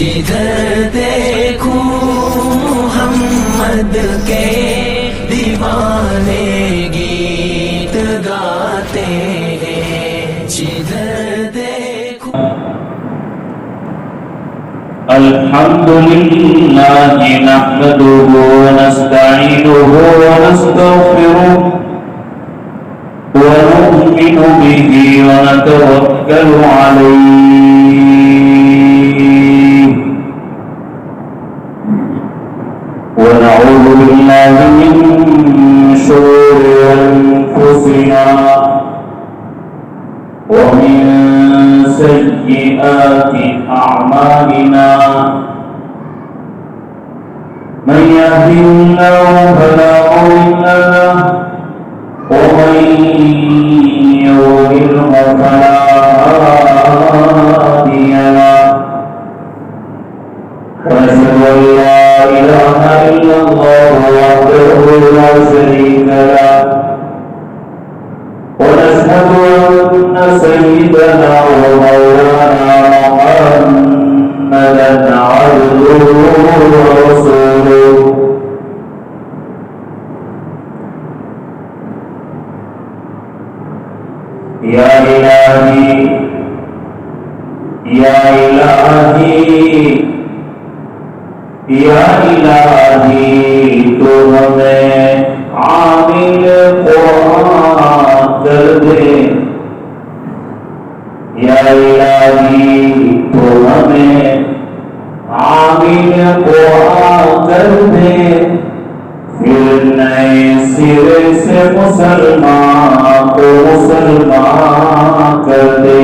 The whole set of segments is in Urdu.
جدھر دیکھوں محمد کے دیوانے گیت گاتے ہیں، جدھر دیکھوں۔ الحمد للہ نحمده ونستعینه ونستغفره ونؤمن به ونتوکل علیہ ونعوذ باللہ من شرور انفسنا ومن سیئات اعمالنا من يهده الله فلا مضل له ومن يضلل فلا هادي له ونشهد ان لا اله الا الله وحده لا شريك له ونشهد ان سيدنا ومولانا محمدا عبده ورسوله یا الہی یا الہی یا الہی تو ہمیں عامل قرآن کر دے، یا الہی تو ہمیں عامل قرآن کر دے، پھر نئے سرے سے مسلمان کو مسلمان کر دے۔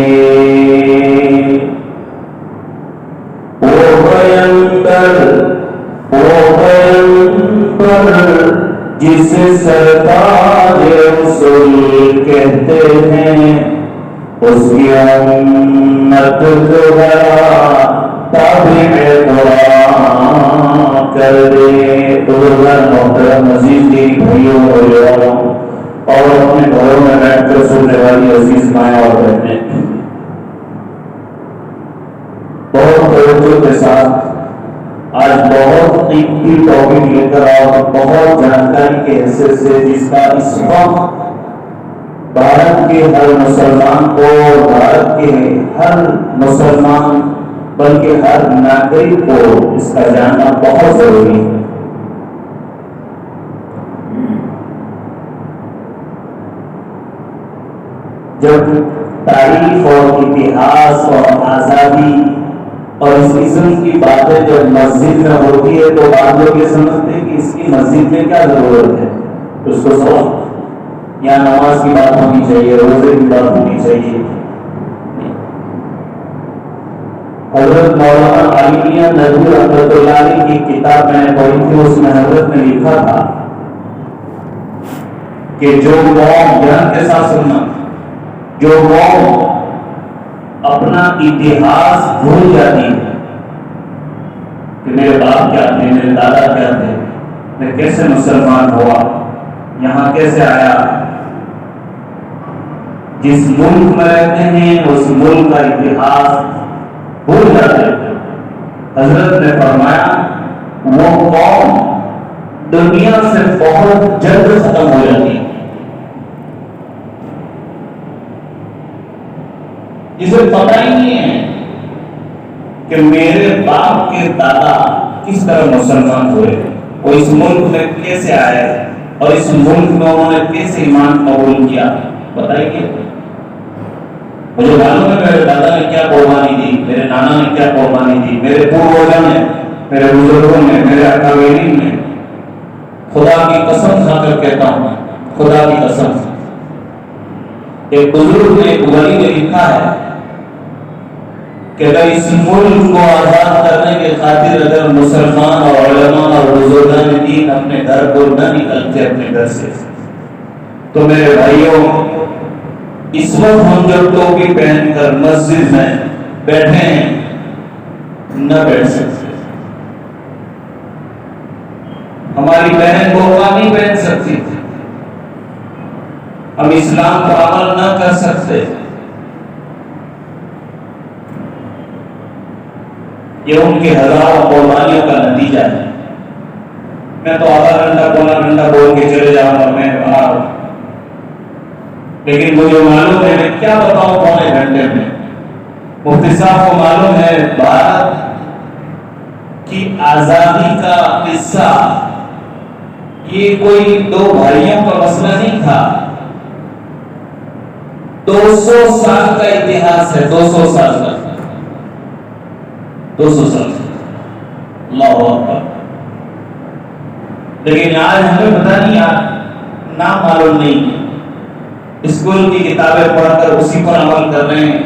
جسے سرکار رسول کہتے ہیں، اس کی امت کو تابع قرآن کر دے۔ بزرگان محترم عزیز کی بھائیوں اور اپنے گھروں میں بیٹھ کر سننے والی عزیز مائیں اور بہنیں، بہت توجہ کے ساتھ آج بہت قیمتی ٹاپک لے کر اور بہت جانکاری کے حیثیت سے، جس کا اس وقت بھارت کے ہر مسلمان کو، بھارت کے ہر مسلمان بلکہ ہر ناگرک کو اس کا جاننا بہت ضروری ہے۔ جب تاریخ اور اتہاس اور آزادی اور اس قسم کی باتیں جب مسجد میں ہوتی ہے تو بعض لوگ یہ سمجھتے ہیں کہ اس کی مسجد میں کیا ضرورت ہے، اس کو سمجھ، یہاں نماز کی بات ہونی چاہیے، روزے کی بات ہونی چاہیے۔ حضرت مولانا علی میاں ندوی رحمۃ اللہ علیہ کی کتاب میں نے پڑھی تھی، اس میں حضرت نے لکھا تھا کہ جو قوم، دھیان کے ساتھ سننا، جو قوم اپنا اتہاس بھول جاتی ہے کہ میرے باپ کیا تھے، میرے دادا کیا تھے، میں کیسے مسلمان ہوا، یہاں کیسے آیا، جس ملک میں رہتے ہیں اس ملک کا اتہاس بھول جاتے ہیں، حضرت نے فرمایا وہ قوم دنیا سے بہت جلد ختم ہو جاتی ہے۔ اسے پتہ ہی نہیں ہے کہ میرے باپ کے دادا کس طرح مسلمان ہوئے، وہ اس ملک میں کیسے آئے اور اس ملک میں انہوں نے کیسے ایمان قبول کیا، بتائیے۔ مجھے معلوم ہے میرے دادا نے کیا قربانی دی، میرے نانا نے کیا قربانی دی، میرے پوروجوں نے، میرے بزرگوں نے، میرے اکابرین نے، خدا کی قسم کھا کر کہتا ہوں، خدا کی قسم۔ ایک بزرگ نے، ایک ولی نے لکھا ہے کہ اگر اس ملک کو آزاد کرنے کے خاطر اگر مسلمان اور علماء اور بزرگان دین اپنے گھر کو نہ نکلتے اپنے گھر سے، تو میرے بھائیوں اس وقت ہم جو ٹوپی پہن کر مسجد میں بیٹھے ہیں نہ بیٹھ سکتے، ہماری بہن برقع نہیں پہن سکتی، ہم اسلام پر عمل نہ کر سکتے، یہ ان کے ہزاروں قربانیوں کا نتیجہ ہے. میں تو آدھا گھنٹہ پونا گھنٹہ بول کے چلے جاؤں گا، میں بنا رہا ہوں، لیکن مجھے معلوم ہے، میں کیا بتاؤں پونے گھنٹے میں. مفتی صاحب کو معلوم ہے بھارت کی آزادی کا قصہ یہ کوئی دو بھائیوں کا مسئلہ نہیں تھا. 200 سال کا اتہاس ہے، 200 سال کا، 200 سال کا. اللہ اکبر. لیکن آج ہمیں پتہ نہیں، نام معلوم نہیں ہے. اسکول کی کتابیں پڑھ کر اسی پر عمل کر رہے ہیں.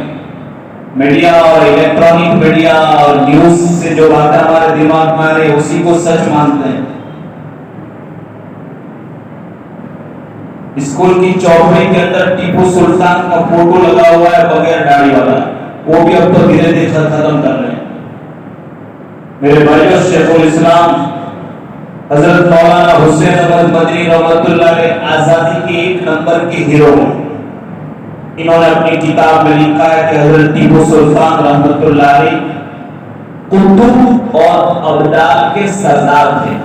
میڈیا اور الیکٹرانک میڈیا اور نیوز سے جو باتیں ہمارے دماغ میں آ رہی ہے اسی کو سچ مانتے ہیں. اسکول کی چوکھڑی کے اندر ٹیپو سلطان کا فوٹو لگا ہوا ہے بغیر داڑھی والا، وہ بھی اب تو دھیرے دھیرے ختم کر رہے ہیں. میرے بھائیوں، شیخ الاسلام حضرت مولانا حسین احمد مدنی رحمۃ اللہ علیہ آزادی کے 1 نمبر کے ہیرو ہیں. انہوں نے اپنی کتاب میں لکھا ہے کہ حضرت ٹیپو سلطان رحمۃ اللہ علیہ قطب اور ابدال کے سردار تھے.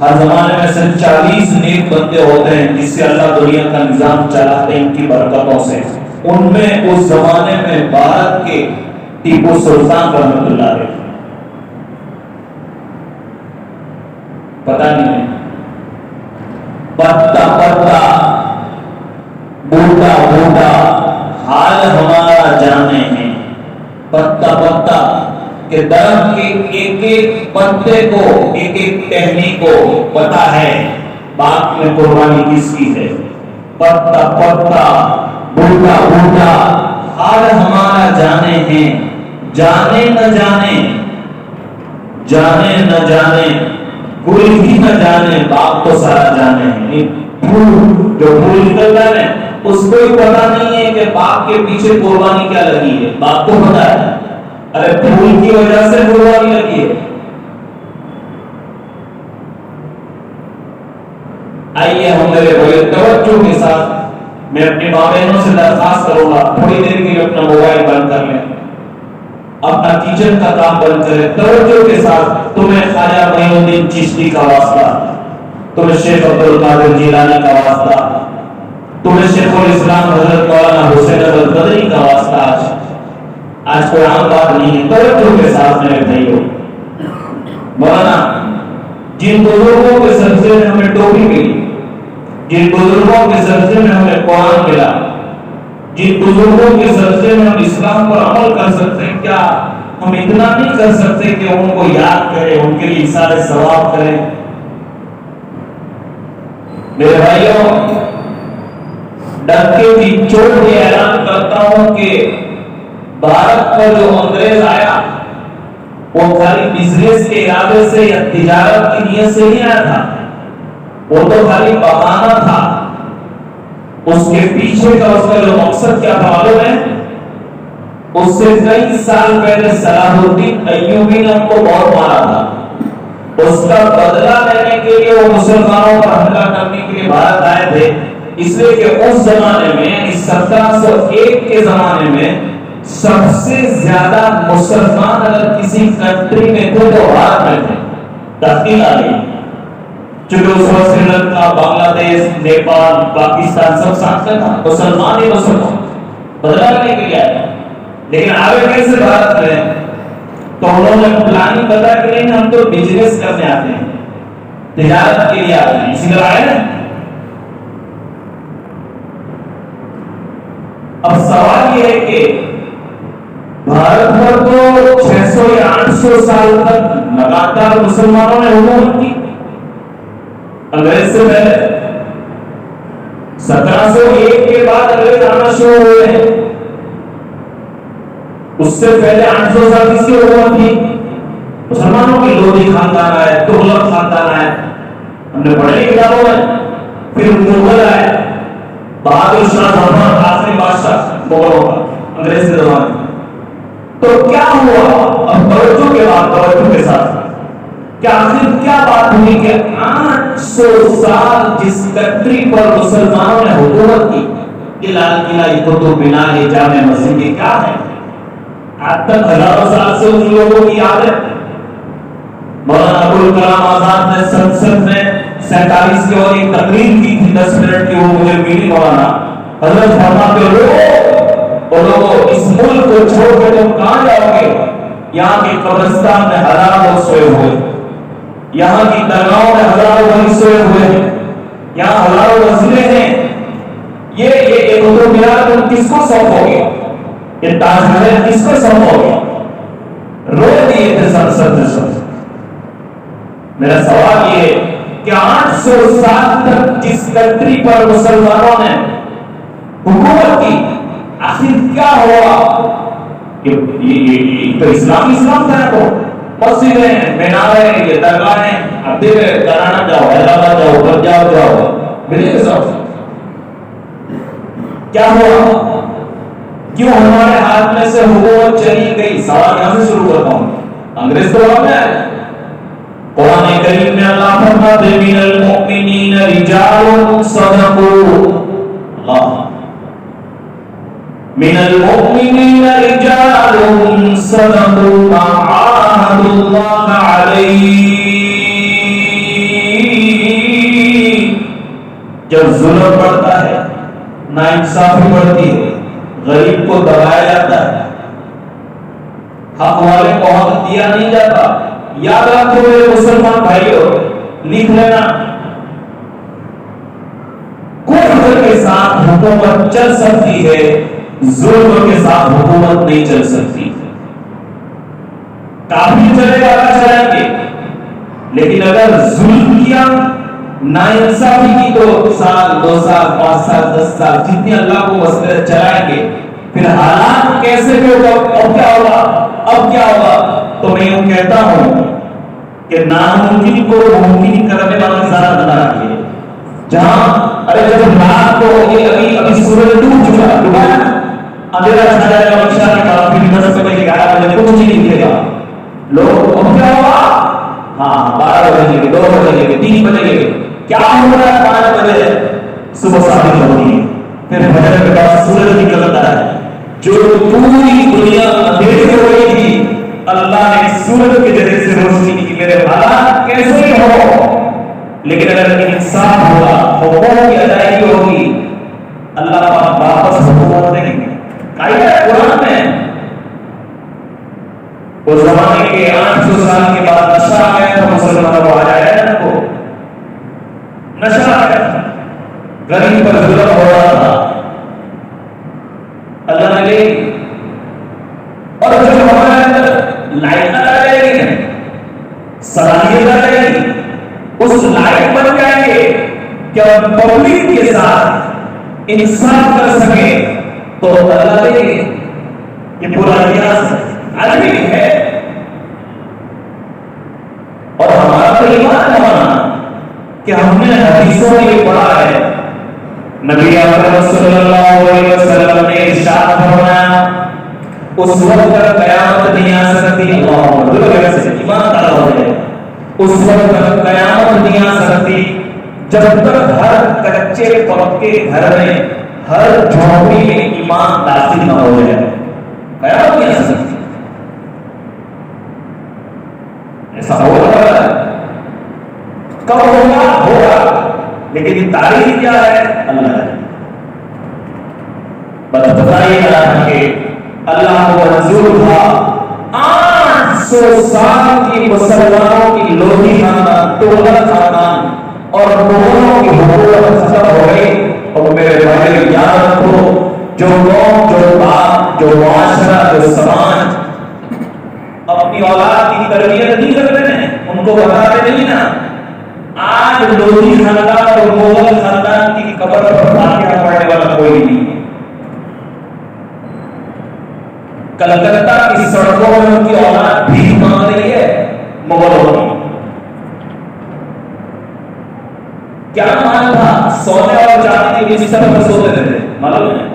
ہر زمانے میں صرف 40 نیک بندے ہوتے ہیں جس سے اللہ دنیا کا نظام چلاتے ہیں ان کی برکتوں سے. ان میں اس زمانے میں بھارت کے ٹیپو سلطان رحمۃ اللہ علیہ پتہ نہیں، پتا پتا بوٹا بوٹا حال ہمارا جانے ہیں. پتا پتا کہ درخت کے ایک ایک پتے کو، ایک ایک ٹہنی کو پتا ہے باغ میں قربانی کس کی ہے. پتا پتا بوٹا بوٹا حال ہمارا جانے ہیں. جانے نہ جانے، جانے نہ جانے، گل بھی نہ جانے، باغ تو سارا جانے ہیں. پھول جو پھول نکل رہا ہے اس کو ہی پتا نہیں ہے کہ باغ کے پیچھے قربانی کیا لگی ہے. باغ کو پتا ہے، ارے پھول کی وجہ سے قربانی لگی ہے. آئیے ہم میرے بڑے توجہ کے ساتھ، میں اپنی ماں بہنوں سے درخواست کروں گا تھوڑی دیر کے لیے اپنا موبائل بند کر لیں، اپنا کچن کا کام بند کریں. توجہ کے ساتھ تمہیں خواجہ معین الدین چشتی کا واسطہ، تمہیں شیخ عبد القادر جیلانی کا واسطہ، تمہیں شیخ الاسلام حضرت مولانا حسین احمد مدنی کا واسطہ. آج کوئی عام بات نہیں ہے. توجہ کے ساتھ میرے بھائیوں، مولانا جن بزرگوں کے سبزے میں ہمیں ٹوپی ملی، جن بزرگوں کے سبزے میں ہمیں قرآن ملا، جن بزرگوں کے سبزے میں ہم اسلام پر عمل کر سکتے ہیں، کیا ہم اتنا نہیں کر سکتے کہ ان کو یاد کریں، ان کے لیے اثار ثواب کریں؟ میرے بھائیوں، ڈنکے کی چوٹ یہ اعلان کرتا ہوں کہ بھارت پر جو انگریز آیا وہ خالی بزنس کے ارادے سے یا تجارت کی نیت سے نہیں آیا تھا، وہ تو خالی بہانہ تھا. اس کے پیچھے کا جو مقصد کیا تھا معلوم ہے؟ اس سے کئی سال پہلے صلاح الدین ایوبی نے ان کو بہت مارا تھا. اس کا بدلہ لینے کے لیے وہ مسلمانوں پر حملہ کرنے کے لیے بھارت آئے تھے. اس لیے کہ اس زمانے میں 1701 کے زمانے میں سب سے زیادہ مسلمان اگر کسی کنٹری میں تھے تو بھارت میں تھے. تحقیق آ گئی، چونکہ اس وقت سری لنکا، بنگلہ دیش، نیپال، پاکستان سب ساتھ میں تھا، مسلمان ہی مسلمان بدلا لینے کے لیے آئے. لیکن آگے کیسے بھارت میں؟ تو انہوں نے پلاننگ بتا کہ نہیں ہم تو بزنس کرنے آتے ہیں، تجارت کے لیے آتے ہیں، اسی طرح آئے نا. اب سوال یہ ہے کہ بھارت پر تو 600 یا 800 سال تک لگاتار مسلمانوں نے حکومت کی. انگریز سے پہلے 1701 کے بعد انگریز آنا شروع ہوئے. اس سے پہلے 800 سال کس کی حکومت تھی؟ مسلمانوں کی. لودھی خاندان آئے، تغلق خاندان آئے، ہم نے پڑھے کتابوں میں. پھر مغل آئے، بہادر شاہ ظفر آخری بادشاہ مغلوں کا انگریز کے زمانے میں. تو کیا ہوا؟ اب توجہ کے بعد توجہ کے ساتھ کہ آخر کیا بات ہوئی کہ 800 سال جس کنٹری پر مسلمانوں نے حکومت کی، یہ لال قلعہ، یہ قطب مینار، یہ جامع مسجد، یہ کیا ہے؟ آج تک ہزاروں سال سے ان لوگوں کی عادت. مولانا ابوالکلام آزاد نے سنسد میں 47 کی اور ایک تقریر کی تھی 10 منٹ کی, وہ مجھے ملی. مولانا حضرت فرماتے لوگوں اس ملک کو چھوڑ کے تم کہاں جاؤ گے؟ یہاں کے قبرستان میں ہزاروں لوگ سوئے ہوئے, یہاں کی درگاہوں میں ہزاروں لوگ سوئے ہوئے ہیں, یہاں ہزاروں مسئلے ہیں. یہ قطب مینار تم کس کو سونپو گے؟ یہ تاج محل کس کو سونپو گے؟ رو دیے تھے سنسد میں. میرا سوال یہ کہ 800 سال تک جس کنٹری پر مسلمانوں نے حکومت کی, آخر کیا ہوا؟ یہ تو اسلام تھا. تو مسجدیں, میناریں, یہ درگاہیں, اب دیکھ کرانا جاؤ, حیدرآباد جاؤ, پنجاب جاؤ, ملے گے سب. کیا ہوا؟ کیوں ہمارے ہاتھ میں سے حکومت چلی گئی؟ سوال یہاں سے شروع کرتا ہوں. انگریز تو ہم ہے. قرآن کریم میں اللہ فرماتے ہیں من المؤمنین رجال صدقوا, اللہ من المؤمنین رجال صدقوا ما عاهدوا اللہ علیہ. جب ظلم بڑھتا ہے, ناانصافی بڑھتی ہے, غریب کو دبایا جاتا ہے, حق والے کو حق دیا نہیں جاتا, یاد رکھو میرے مسلمان بھائیوں, لکھ لینا, کفر کے ساتھ حکومت چل سکتی ہے, ظلم کے ساتھ حکومت نہیں چل سکتی. کافی چلے گا چلائیں گے, لیکن اگر ظلم کیا, ناانصافی کی, تو سال, 2 سال, 5 سال, 10 سال, جتنی اللہ کو مسئلہ چلائیں گے, پھر حالات کیسے بھی ہوگا, اب کیا ہوگا, اب کیا ہوگا. تو میں یوں کہتا ہوں کہ ناممکن کو ممکن کرنے والا زیادہ بنا رکھیے. جہاں ارے جب رات کو ابھی سورج ڈوب چکا, ڈوبا نا, اندھیرا چھا جائے گا, عشاء کے بعد پھر 10 بجے 11 بجے کچھ نہیں دکھے گا. لوگ اب کیا ہوگا, ہاں 12 بجے کے, 2 بجے کے, 3 بجے کے, کیا ہو رہا ہے 5 بجے صبح صادق ہوتی ہے, پھر فجر کے بعد سورج نکلتا ہے. جو پوری دنیا اندھیرے میں ہو رہی تھی, اللہ نے سورج کے ذریعے سے روشنی کی. میرے حالات کیسے ہی ہو, لیکن اگر انصاف ہوگا, حقوق کی ادائیگی ہوگی, اللہ پاک واپس حکومت دیں گے. قاعدہ قرآن میں اس زمانے کے 800 سال کے بعد نشہ آ گیا تھا, مسلمانوں کو آ جایا نا, کو نشہ آ گیا تھا, غریب پر ظلم ہو رہا تھا, اللہ نے لے. اور جو ہمارے اندر لائٹ آ جائے گی, صلاحیت آ جائے گی, اس لائٹ بن جائیں گے کہ پبلک کے ساتھ انصاف کر سکے, تو اللہ دے. یہ پورا ریاض عالمی ہے, اور ہمارا تو ایمان ہے کہ ہم نے حدیثوں میں یہ پڑھا ہے. نبی اکرم صلی اللہ علیہ وسلم نے ارشاد فرمایا, اس وقت تک قیامت نہیں آ سکتی, اللہ سے ایمان تعالی ہو جائے, اس وقت تک قیامت نہیں آ سکتی جب تک ہر کچے پکے گھر میں, ہر جھونپڑی میں ایمان داخل نہ ہو جائے. قیامت نہیں آ سکتی. ایسا ہو رہا ہے, کب ہوگا, لیکن تاریخ کیا ہے اللہ ہے. بتائیے کہ اللہ کو منظور تھا 800 سال کی مسلمانوں کی لوہی خاندان, تغلق خاندان اور مغلوں کی حکومت ختم ہو گئی. اور میرے بھائی یاد رکھو, جو قوم, جو باپ, جو معاشرہ, جو سماج اپنی اولاد کی تربیت نہیں کر رہے ہیں, ان کو بتاتے نہیں نا, آج لوہی خاندان اور مغل خاندان کی قبر پر فاتحہ پڑھنے والا کوئی نہیں. کلکتہ کی سڑکوں میں ان کی اولاد بھی مانگ رہی ہے مغلوں کی. کیا مان تھا, سونے اور چاندی کے بستر پر سوتے تھے, معلوم ہے,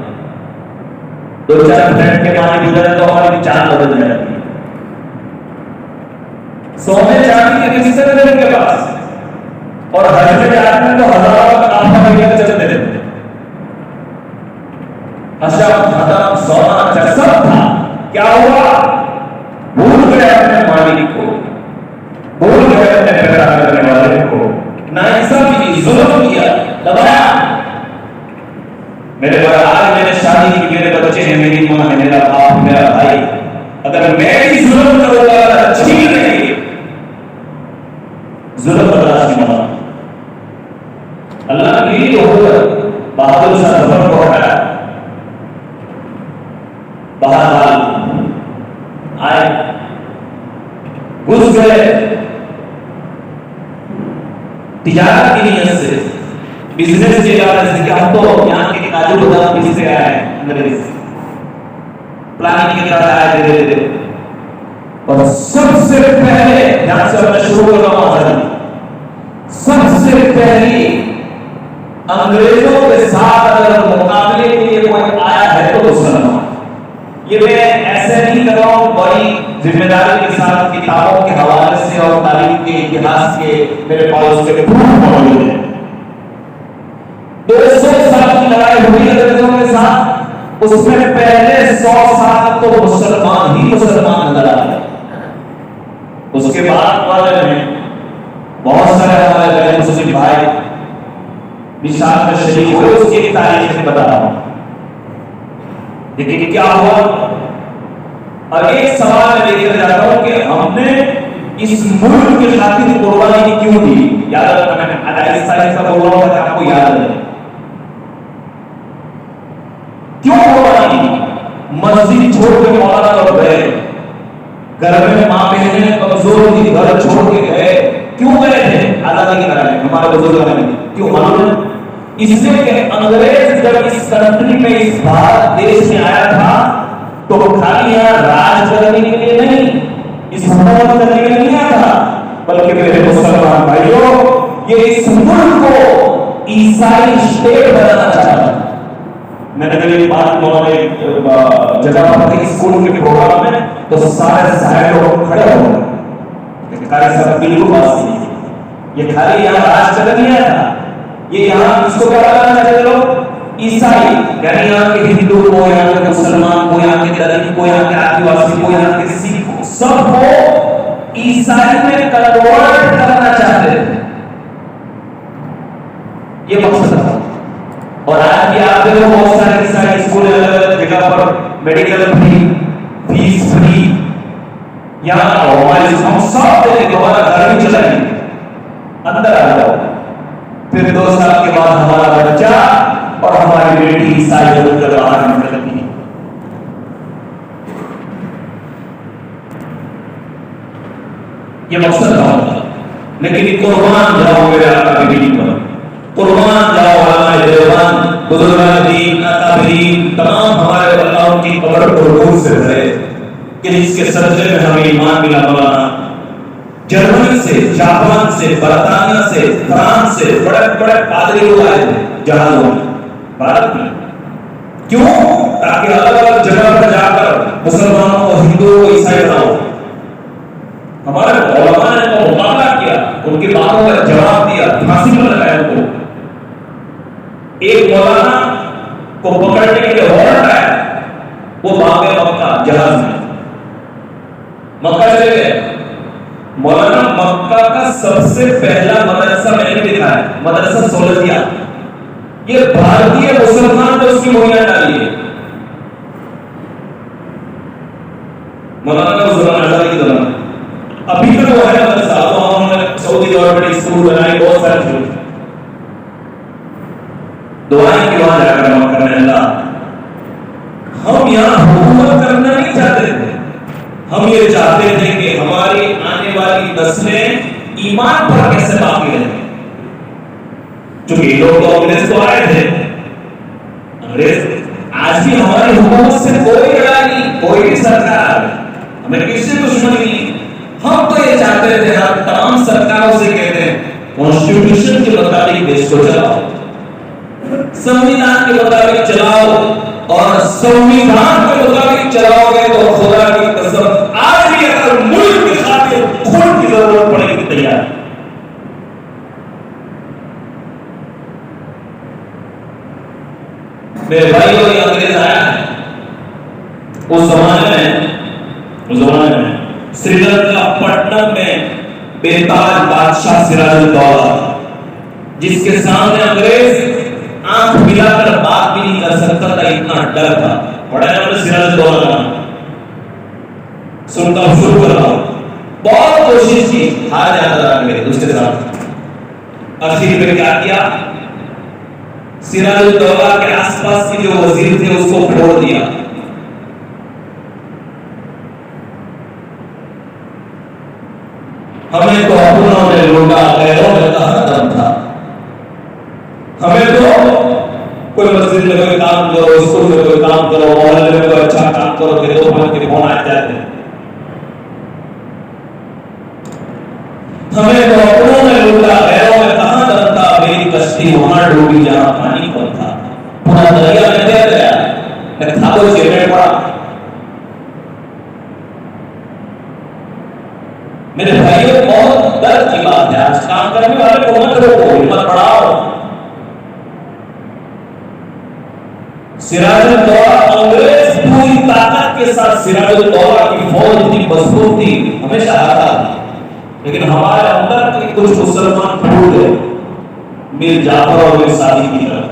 2-4 منٹ کے بعد گزرے تو ہماری چاند بدل جاتی ہے. سونے چاندی کے بستر تھے ان کے پاس, اور حج میں جاتے ہیں تو ہزاروں کا آفا لے کر چلتے رہتے. حشم, ختم, سونا, سب تھا. کیا ہوا, فلانا ہے میرا باپ میرا بھائی، اگر میں بھی ظلم کروں گا چھین لیں گے، ظلم برداشت نہیں ہوگا۔ اللہ کے لیے حکم بہادر شاہ ظفر کو ہٹایا، بہرحال آئے گھس گئے تجارت کی نیت سے، بزنس کی اجازت سے کہ ہم تو یہاں کے کاجو بادام بیچ سے آئے ہیں انگریز پلاننگ کی طرح آئے دھیرے دھیرے۔ اور سب سے پہلے یہاں سے میں شروع کر رہا ہوں، سب سے پہلی انگریزوں کے ساتھ اگر مقابلے کے لیے کوئی آیا ہے تو مسلمان۔ یہ میں ایسے نہیں کر رہا ہوں، بڑی ذمہ داری کے ساتھ کتابوں کے حوالے سے اور تاریخ کے اتہاس کے میرے پاس اس کے پروف موجود ہیں۔ 200 سال کی لڑائی ہوئی انگریزوں کے ساتھ، اس میں پہلے 100 سال تو مسلمان ہی مسلمان نظر آئے، اس کے بعد والے میں بہت سارے ہمارے غیر مسلم بھائی مثال میں شریک ہوئے، اس کی تاریخ میں بتا رہا ہوں۔ لیکن کیا ہوا؟ اور ایک سوال میں لے کر جاتا ہوں کہ ہم نے اس ملک کی خاطر قربانی کیوں دی؟ یاد رکھنا، میں ادائی سائنس کا بول رہا ہوں تاکہ آپ کو یاد رہے کیوں قربانی دی۔ مسجد چھوڑ کے مولانا لوگ گئے، گھر میں ماں بہنیں کمزور تھی، گھر چھوڑ کے گئے، کیوں گئے تھے؟ آزادی کی لڑائی، ہمارے بزرگ نے کیوں معلوم ہے؟ اس لیے کہ انگریز جب اس کنٹری میں اس بھارت دیش میں آیا تھا تو خالی یہاں راج کرنے کے لیے نہیں، اس حکومت کرنے کے لیے نہیں آیا تھا، بلکہ میرے مسلمان بھائیوں یہ اس ملک کو عیسائی اسٹیٹ بنانا چاہتا تھا۔ میں نے کبھی بات مولانا جگہ پر اسکول کے پروگرام میں تو سارے صاحب لوگ کھڑے ہو گئے، قاری صاحب بالکل بات نہیں، یہ خالی یہاں راج کرنے نہیں آیا تھا، یہ یہاں اس کو کیا بنانا چاہتے لوگ؟ عیسائی، یعنی یہاں کے ہندو کو، یہاں کے مسلمان کو، یہاں کے دلت کو، یہاں کے آدیواسی کو، یہاں کے سکھ کو، سب کو عیسائی میں کنورٹ کرنا چاہتے تھے، یہ مقصد تھا۔ اور آج بھی آپ دیکھو بہت سارے عیسائی اسکول الگ الگ جگہ پر میڈیکل فری، فیس فری، یہاں ہمارے ہم سب دیکھیں دوبارہ گھر بھی چلائیں گے، اندر آ جاؤ، پھر 2 سال کے بعد ہمارا بچہ اور ہماری بیٹی عیسائی ہو کر باہر نکلتی ہے۔ یہ مقصد تھا، لیکن قربان جاؤ میرے آقا کی دین پر، قربان جاؤ علماء دیوبند، بزرگان دین، اکابرین، تمام ہمارے علماء کی قبر کو نور سے بھرے کہ جس کے صدقے میں ہمیں ایمان ملا۔ مولانا جرمنی سے، جاپان سے، برطانیہ سے، فرانس سے بڑے بڑے پادری لوگ آئے تھے جہازوں میں بھارت میں، کیوں؟ تاکہ الگ الگ جگہ پر جا کر مسلمانوں کو، ہندوؤں کو عیسائی بناؤ۔ ہمارے علماء نے تو مقابلہ کیا، ان کی باتوں کا جواب دیا، پھانسی پر لگایا ان کو۔ ایک مولانا کو پکڑنے کے لیے وارنٹ آیا، وہ باب مکہ جہاز میں مکہ چلے گئے۔ مولانا مکہ کا سب سے پہلا مدرسہ میں نے دیکھا ہے، مدرسہ سولتیا، یہ بھارتی مسلمان نے اس کی بنیاد ڈالی ہے۔ مولانا کا زبان آزادی کی دوران ابھی تک وہ ہے مدرسہ، تو انہوں نے سعودی گورنمنٹ اسکول بنائے، بہت سارے چیز۔ دعائیں کی وہاں جا کر ہم کرنے اللہ، ہم یہاں حکومت کرنا نہیں چاہتے تھے، ہم یہ چاہتے تھے کہ ہماری آنے والی نسلیں ایمان پر کیسے باقی رہیں، چونکہ یہ لوگ تو انگریز تو آئے تھے، انگریز آج بھی ہماری حکومت سے کوئی لڑائی نہیں، کوئی بھی سرکار ہمیں کسی سے دشمنی نہیں۔ ہم تو یہ چاہتے تھے، ہم تمام سرکاروں سے کہتے ہیں کانسٹیٹیوشن کے مطابق دیش کو چلاؤ، سنویدھان کے مطابق چلاؤ، اور سنویدھان کے مطابق چلاؤ گے تو خدا کی قسم آج بھی اگر ملک کی خاطر خون کی ضرورت پڑے گی تیار۔ میرے بھائیوں، یہ انگریز آیا ہے، اس زمانے میں سری لنکا پٹنم میں بیتاج بادشاہ سراج الدولہ، جس کے سامنے انگریز آنکھ ملا کر بات بھی نہیں کر سکتا تھا، اتنا ڈر تھا۔ پڑھا ہے ہم نے سراج الدولہ کا، سنتا ہوں شروع کر رہا ہوں. بہت کوشش کی، ہار جاتا رہا میرے اس کے ساتھ. آخر میں کیا کیا؟ سراج الدولہ کے آس پاس کے جو وزیر تھے اس کو پھوڑ دیا. ہمیں تو اپنوں نے لوٹا، غیروں میں کہاں دم تھا. ہمیں تو کوئی مسجد میں کوئی کام کرو، اسکول میں کوئی کام کرو، محلے میں کوئی اچھا کام کرو کہ دو بھائی کے فون آ جاتے ہیں. ہمیں تو اپنوں نے لوٹا، غیروں میں کہاں دم تھا. میری کشتی وہاں ڈوبی جہاں پانی کم تھا. پورا دریا میں تیر گیا، میں تھا تو چیرے پڑا. میرے بھائیوں بہت درد کی بات ہے. آج کام کرنے والے کو مت روکو، ہمت بڑھاؤ. سراج الدولہ انگریز پوری طاقت کے ساتھ، سراج الدولہ کی فوج اتنی مضبوط تھی، ہمیشہ آتا تھا. لیکن ہمارے اندر کے کچھ مسلمان پھوٹ گئے میر جعفر اور میر صادق کی طرف،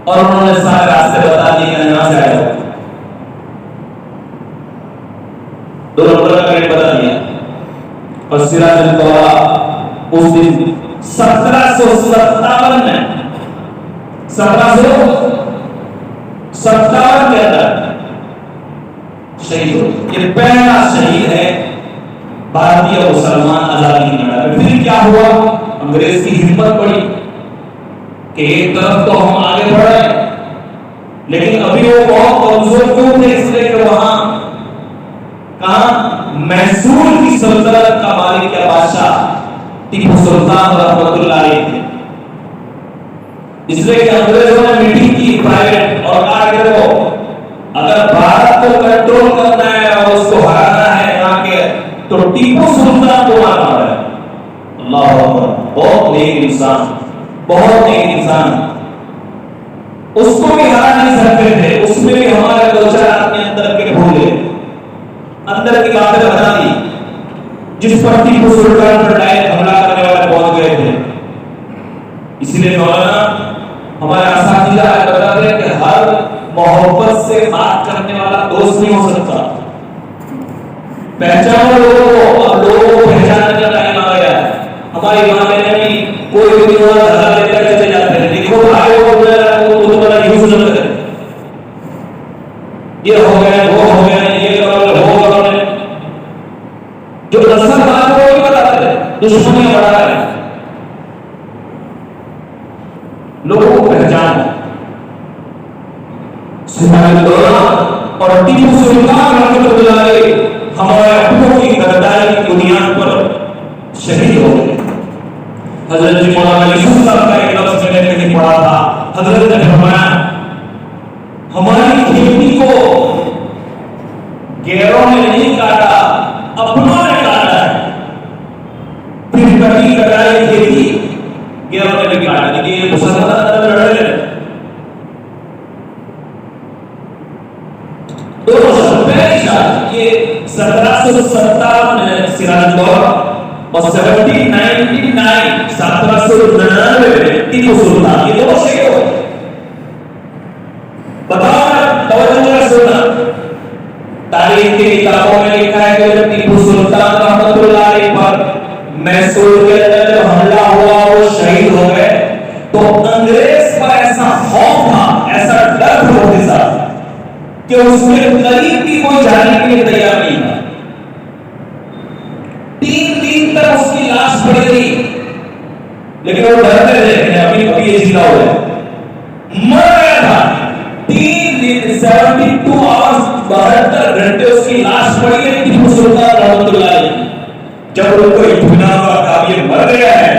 اور انہوں نے سارے راستے بتا دیے کہ یہاں سے آئے. دو نمبر کا گیٹ بتا دیا. اور سراج الدولہ اس دن 1757 میں 1757 کے اندر شہید ہو. یہ پہلا شہید ہے بھارتی مسلمان آزادی کی لڑائی میں. پھر کیا ہوا؟ انگریز کی ہمت بڑی کہ ایک طرف تو ہم آگے بڑھ رہے، لیکن ابھی وہ بہت کمزور کیوں تھے؟ اس لیے کہ وہاں کہاں میسور کی سلطنت کا مالک یا بادشاہ ٹیپو سلطان رحمۃ اللہ علیہ تھے. اس لیے کہ انگریزوں نے میٹنگ کی پرائیویٹ اور کہا کہ دیکھو اگر بھارت کو کنٹرول کرنا ہے اور اس کو ہرانا ہے یہاں کے، تو ٹیپو سلطان کو مارنا ہے. اللہ اکبر. بہت نیک انسان، بہت نیک انسان. اس کو بھی ہرا نہیں سکتے تھے. اس میں بھی ہمارے دو چار آدمی اندر کے بھولے، اندر کی باتیں بتا دی، جس پر ٹیپو سلطان پر ڈائریکٹ حملہ کرنے والے پہنچ گئے تھے. اسی لیے مولانا ہمارے اساتذہ بتاتے ہیں کہ ہر محبت سے بات کرنے والا دوست نہیں ہو سکتا. پہچانو لوگوں کو، اب لوگوں کو پہچاننے کا ٹائم آ گیا ہے. ہماری ماں نے بھی کوئی بھی دھڑا لے کر چلے جاتے ہیں. دیکھو بھائی وہ بڑا یوز نہ کرے، یہ ہو گیا وہ ہو گیا، یہ کرو وہ کرو. جو اصل بات وہ نہیں بتاتے، دشمنی بڑھا رہے ہیں. لوگوں کو پہچان سراج الدولہ اور ٹیپو سلطان رحمۃ اللہ علیہ ہمارے اپنوں کی غداری کی بنیاد پر شہید ہو گئے. حضرت مولانا یوسف صاحب کا ایک لفظ میں نے کہیں پڑھا تھا. حضرت نے فرمایا ہماری کھیتی کو غیروں نے نہیں کاٹا، اپنوں نے کاٹا ہے. پھر کٹی کٹائی کھیتی غیروں نے بھی کاٹا. لیکن یہ مسلمان لڑ رہے ہیں. دونوں شخص پہلی شاید یہ 1757 میں سراج الدولہ اور 1799 میں ٹیپو سلطان، یہ دونوں شہید ہو گئے. بتاؤ توجہ سے سننا. تاریخ کی کتابوں میں لکھا ہے کہ جب ٹیپو سلطان رحمۃ اللہ علیہ پر میسور کے اندر جب حملہ ہوا وہ شہید ہو گئے، تو انگریز پر ایسا خوف تھا، ایسا ڈر تھا ان کے ساتھ کہ اس کے قریب بھی کوئی جانے کے لیے تیار نہیں تھا. 3 دن تک اس کی لاش پڑی رہی، لیکن وہ ڈرتے رہے کہ ابھی یہ زندہ ہو جائے. مر گیا تھا 3 دن 72 آورز 72 گھنٹے اس کی لاش پڑی رہی ٹیپو سلطان رحمۃ اللہ علیہ. جب ان کو اطمینان ہوا کہ یہ مر گیا ہے،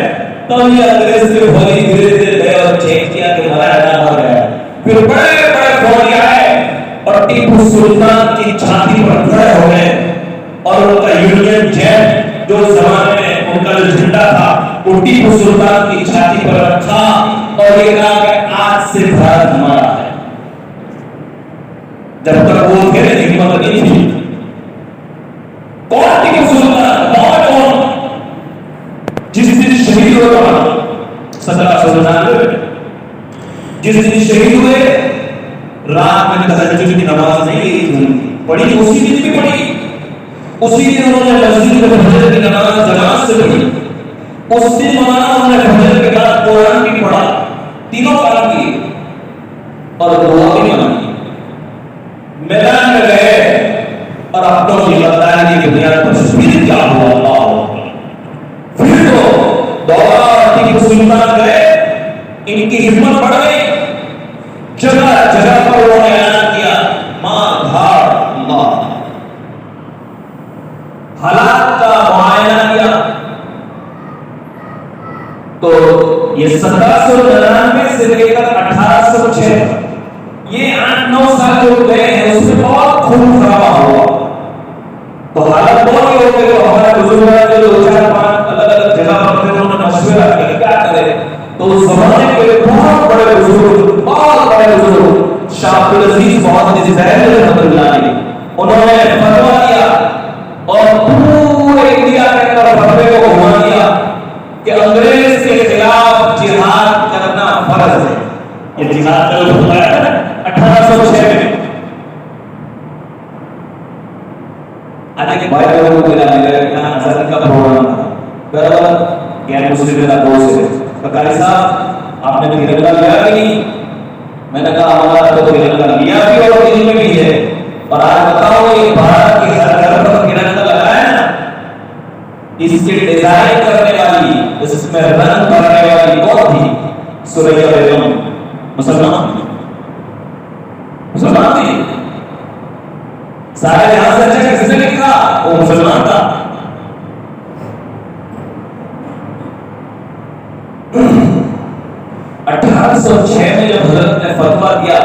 تب یہ انگریز کے فوجی دھیرے دھیرے گئے اور چیک کیا کہ مرایا نہ مر گیا. پھر بڑے بڑے فوجی آئے اور ٹیپو سلطان کی چھاتی پر کھڑے ہو گئے اور ان کا یونین جیک جو زمانے میں ان کا جو جھنڈا تھا وہ ٹیپو سلطان کی چھاتی پر رکھا اور یہ کہا کہ آج سے بھارت ہمارا ہے. جب تک وہ تھے ہمت نہیں تھی. کون ٹیپو سلطان؟ کون جس دن شہید ہوئے 1799 جس دن شہید ہوئے رات میں تہجد کی نماز نہیں پڑھی، اسی دن بھی پڑھی، اسی دن انہوں نے مسجد میں فجر کی نماز جماعت سے پڑھی، اس دن مولانا انہوں نے فجر کے بعد قرآن بھی پڑھا، تینوں کام کیے اور دعا بھی مانگی، میدان میں گئے اور اب تو یہ بتایا کہ دنیا پر پھر کیا ہوا، اللہ پھر تو دورہ ٹیپو سلطان گئے، ان کی ہمت بڑھ گئی، جگہ جگہ پر انہوں نے اعلان کیا ماں دھاڑ اللہ، حالات کا معائنہ کیا تو یہ 1799 سے لے کر 1806 یہ 8-9 سال جو گئے ہیں اس میں بہت خون خرابہ ہوا، تو حالت بہت ہی ہو گئی، تو ہمارے بزرگوں نے جو 4-5 الگ الگ جگہ پر تھے انہوں نے مشورہ کیا کیا کرے، تو اس زمانے کے بہت بڑے بزرگ، بہت بڑے بزرگ شاہ عبدالعزیز محمد زہیر رحمۃ اللہ علیہ انہوں نے فتویٰ دیا اور پورے انڈیا کے اندر فتوے کو گھما دیا کہ انگریز کے خلاف جہاد کرنا فرض ہے، یہ جہاد کا جو ہوتا ہے 1806 میں آج کے بھائی لوگوں کو یہاں حضرت کا پروگرام تھا برابر یعنی مسلم کا دوست ہے، تو قاری صاحب آپ نے ترنگا لیا کہ نہیں؟ میں نے کہا ہمارا تو ترنگا لیا بھی اور دل میں بھی ہے، اور آج بتاؤ یہ بھارت کے ہر گھر پر ترنگا لگایا ہے نا، اس کے ڈیزائن کرنے والی، اس میں رنگ بھرنے والی کون تھی؟ سوریا بیگم مسلمان تھی، سارے یہاں سے اچھا کس نے لکھا؟ وہ مسلمان تھا۔ 1806 میں جب حضرت نے فتویٰ دیا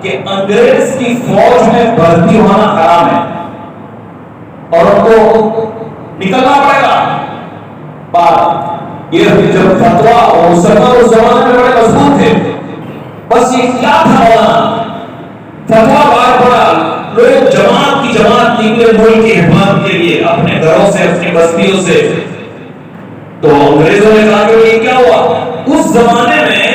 کہ انگریز کی فوج میں بھرتی ہونا حرام ہے اور ان کو نکلنا پڑے گا، بات یہ جب فتویٰ اور مسلمان اس زمانے میں بڑے مضبوط تھے، بس یہ کیا تھا مولانا فتویٰ بار پڑا، لوگ جماعت کی جماعت نکلے ملک کی حفاظت کے لیے اپنے گھروں سے اپنی بستیوں سے، تو انگریزوں نے کہا کہ یہ کیا ہوا؟ اس زمانے میں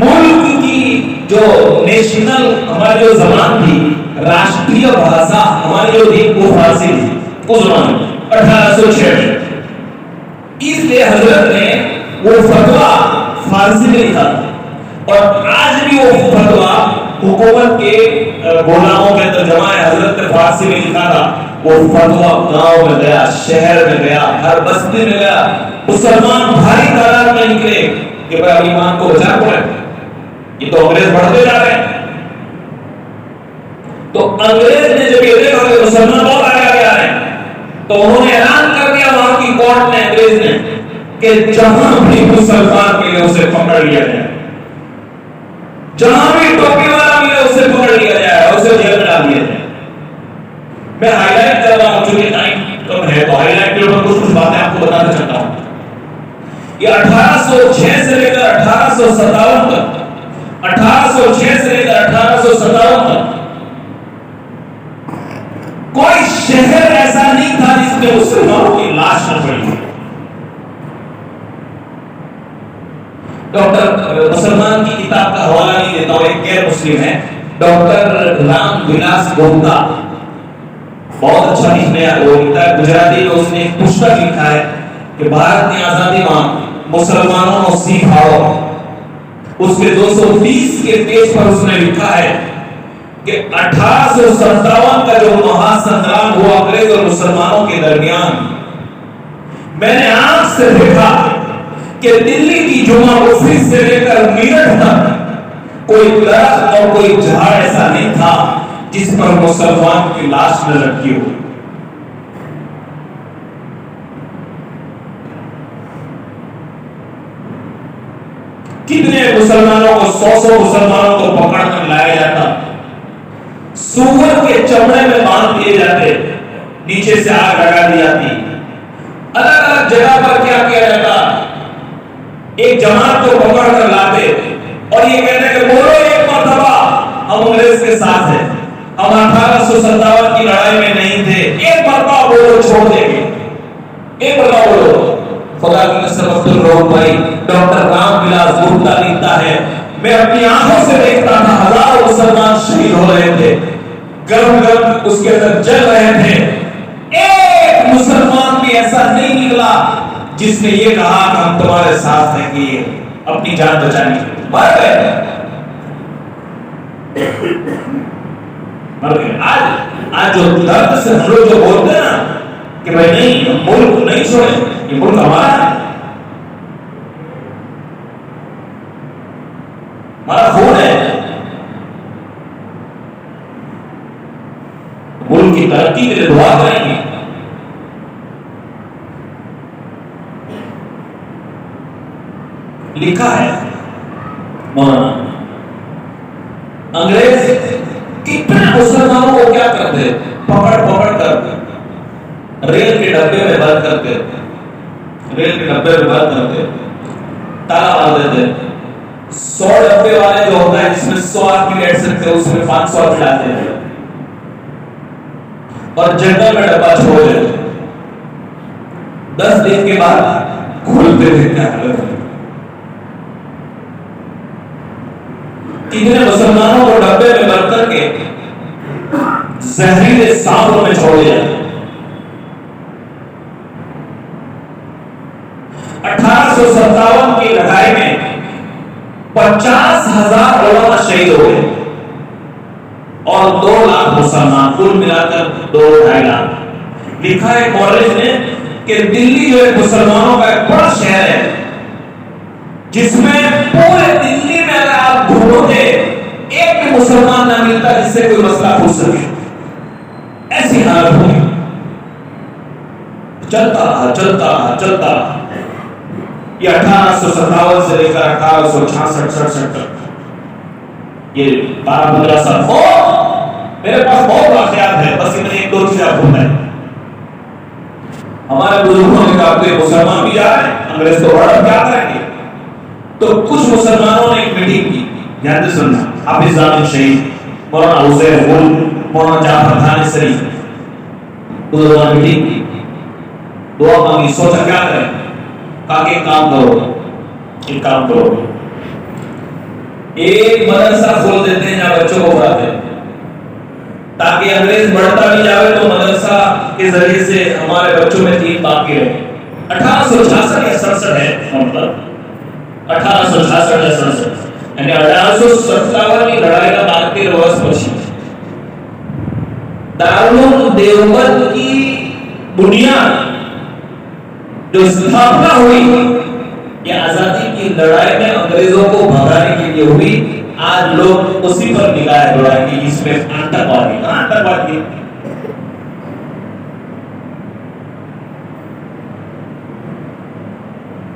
ملک کی جو نیشنل ہماری جو زبان تھی، راشٹریہ بھاشا ہماری جو تھی وہ فارسی تھی اس زمانے میں 1806 میں، اس لیے حضرت نے وہ فتویٰ فارسی میں لکھا اور آج بھی وہ فتویٰ حکومت کے غلاموں میں ترجمہ حضرت نے فارسی میں لکھا تھا، وہ فتویٰ گاؤں میں گیا، شہر میں گیا، ہر بستی میں گیا، مسلمان بھاری تعداد میں نکلے کہ بھائی ایمان کو بچا پڑے، یہ تو انگریز بڑھتے جا رہے ہیں۔ تو انگریز نے جب یہ دیکھا کہ مسلمان بہت آگے آ رہے ہیں تو انہوں نے اعلان کر دیا وہاں کی کورٹ نے، انگریز نے، کہ جہاں بھی مسلمان ملے اسے پکڑ لیا جائے، جہاں بھی ٹوپی والا ملے اسے پکڑ لیا جائے اور اسے جیل میں ڈال دیا جائے۔ میں ہائی لائٹ کر رہا ہوں چونکہ ٹائم کم ہے تو ہائی لائٹ کے اوپر کچھ باتیں آپ کو بتانا چاہتا ہوں۔ یہ 1806 سے لے کر 1857 تک، 1806 سے لے کر 1857 تک کوئی شہر ایسا نہیں تھا جس میں مسلمانوں کی لاش نہ پڑی۔ ڈاکٹر مسلمان کی کتاب کا حوالہ نہیں دیتا ہوں، ایک غیر مسلم ہے ڈاکٹر رام ولاس گپتا، بہت اچھا لکھنے وہ لکھتا ہے گجراتی میں، اس نے ایک پستک لکھا ہے کہ بھارت کی آزادی ماں مسلمانوں کو سکھاؤ، اس کے 230 کے پیج پر اس نے لکھا ہے کہ 1857 کا جو مہا سنگرام ہوا انگریز اور مسلمانوں کے درمیان، میں نے آنکھ سے دیکھا کہ دلی کی جمعہ مسجد سے لے کر میرٹھ تک کوئی درخت اور کوئی جھاڑ ایسا نہیں تھا جس پر مسلمان کی لاش نہ لٹکی ہو۔ کتنے مسلمانوں کو 100 مسلمانوں کو پکڑ کر لایا جاتا، سور کے چمڑے میں باندھ دیے جاتے، نیچے سے آگ لگا دی جاتی، الگ الگ جگہ پر کیا کیا جاتا، ایک جماعت کو پکڑ کر لاتے اور یہ کہتے کہ بولو ایک مرتبہ ہم انگریز کے ساتھ ہیں، ہم 1857 کی لڑائی میں نہیں تھے، ایک مرتبہ بولو چھوڑ دیں گے، ایک مرتبہ بولو۔ خدا کی قسم عبد الرؤف بھائی ڈاکٹر رام ولاس گپتا لکھتا ہے میں اپنی آنکھوں سے دیکھتا تھا ہزاروں مسلمان شہید ہو رہے تھے، گرم گرم اس کے اندر جل رہے تھے، ایک مسلمان بھی ایسا نہیں نکلا جس نے یہ کہا کہ ہم تمہارے ساتھ ہیں کہ اپنی جان بچانے کے لیے مر گئے۔ آج جو درد سے ہم لوگ جو بولتے ہیں نا کہ بھائی نہیں ہم ملک نہیں چھوڑیں، یہ ملک ہمارا ہے، ہمارا خون ہے، ملک کی ترقی کے لیے دعا کریں گے۔ لکھا ہے مولانا انگریز کتنے مسلمانوں کو کیا کرتے، پکڑ پکڑ کر ریل کے ڈبے میں بند کرتے، ریل کے ڈبے میں بند کرتے، تالا مار دیتے۔ 100 ڈبے والے جو ہوتا ہے جس میں 100 آدمی بیٹھ سکتے اس میں 500 آدمی لاتے ہیں اور جنگل میں ڈبہ چھوڑ دیتے۔ 10 دن کے بعد کھولتے تھے، کیا حالت ہے۔ کتنے مسلمانوں کو ڈبے میں بند کر کے زہریلے سانپوں میں چھوڑ دیا۔ 1857 کی لڑائی میں 50,000 علماء شہید ہو گئے اور 2 لاکھ مسلمان، کل ملا کر 2-2.5 لاکھ۔ لکھا ہے کالج نے کہ دلی جو ایک مسلمانوں کا ایک بڑا شہر ہے جس میں پورے دلی میں اگر آپ ڈھونڈو گے ایک بھی مسلمان نہ ملتا جس سے کوئی مسئلہ پوچھ سکے، ایسی حالت ہوئی۔ چلتا رہا چلتا رہا چلتا رہا، یہ 1857 سے لے کر 1866 تک یہ 12-15 سال ہو۔ میرے پاس بہت واقعات ہیں، بس میں 1-2 چیزیں آپ کو بتائیں۔ ہمارے بزرگوں نے کہا کہ مسلمان بھی جا رہے ہیں، انگریز تو بڑا کیا کریں گے، تو کچھ مسلمانوں نے ایک میٹنگ کی، یاد سننا، حافظ ضامن شہید، مولانا حسین غل، مولانا جعفر تھانسری، بزرگوں نے میٹنگ کی، دعا مانگی، سوچا کیا کریں، کہا کہ ایک کام کرو، ایک مدرسہ کھول دیتے ہیں جہاں بچوں کو پڑھاتے ہیں تاکہ انگریز بڑھتا بھی جائے تو مدرسہ کے ذریعے سے ہمارے بچوں میں دین باقی رہے۔ 1866 یا 67 ہے مطلب 1866 یا 67 یعنی 1857 کی لڑائی کا 32 روز پچھی دارالعلوم دیوبند کی بنیاد جو استھاپنا ہوئی یہ آزادی کی لڑائی میں انگریزوں کو بھگانے کے لیے ہوئی۔ آج لوگ اسی پر نگاہ دوڑائیں گے، اس میں آتنکوادی، کہاں آتنکوادی،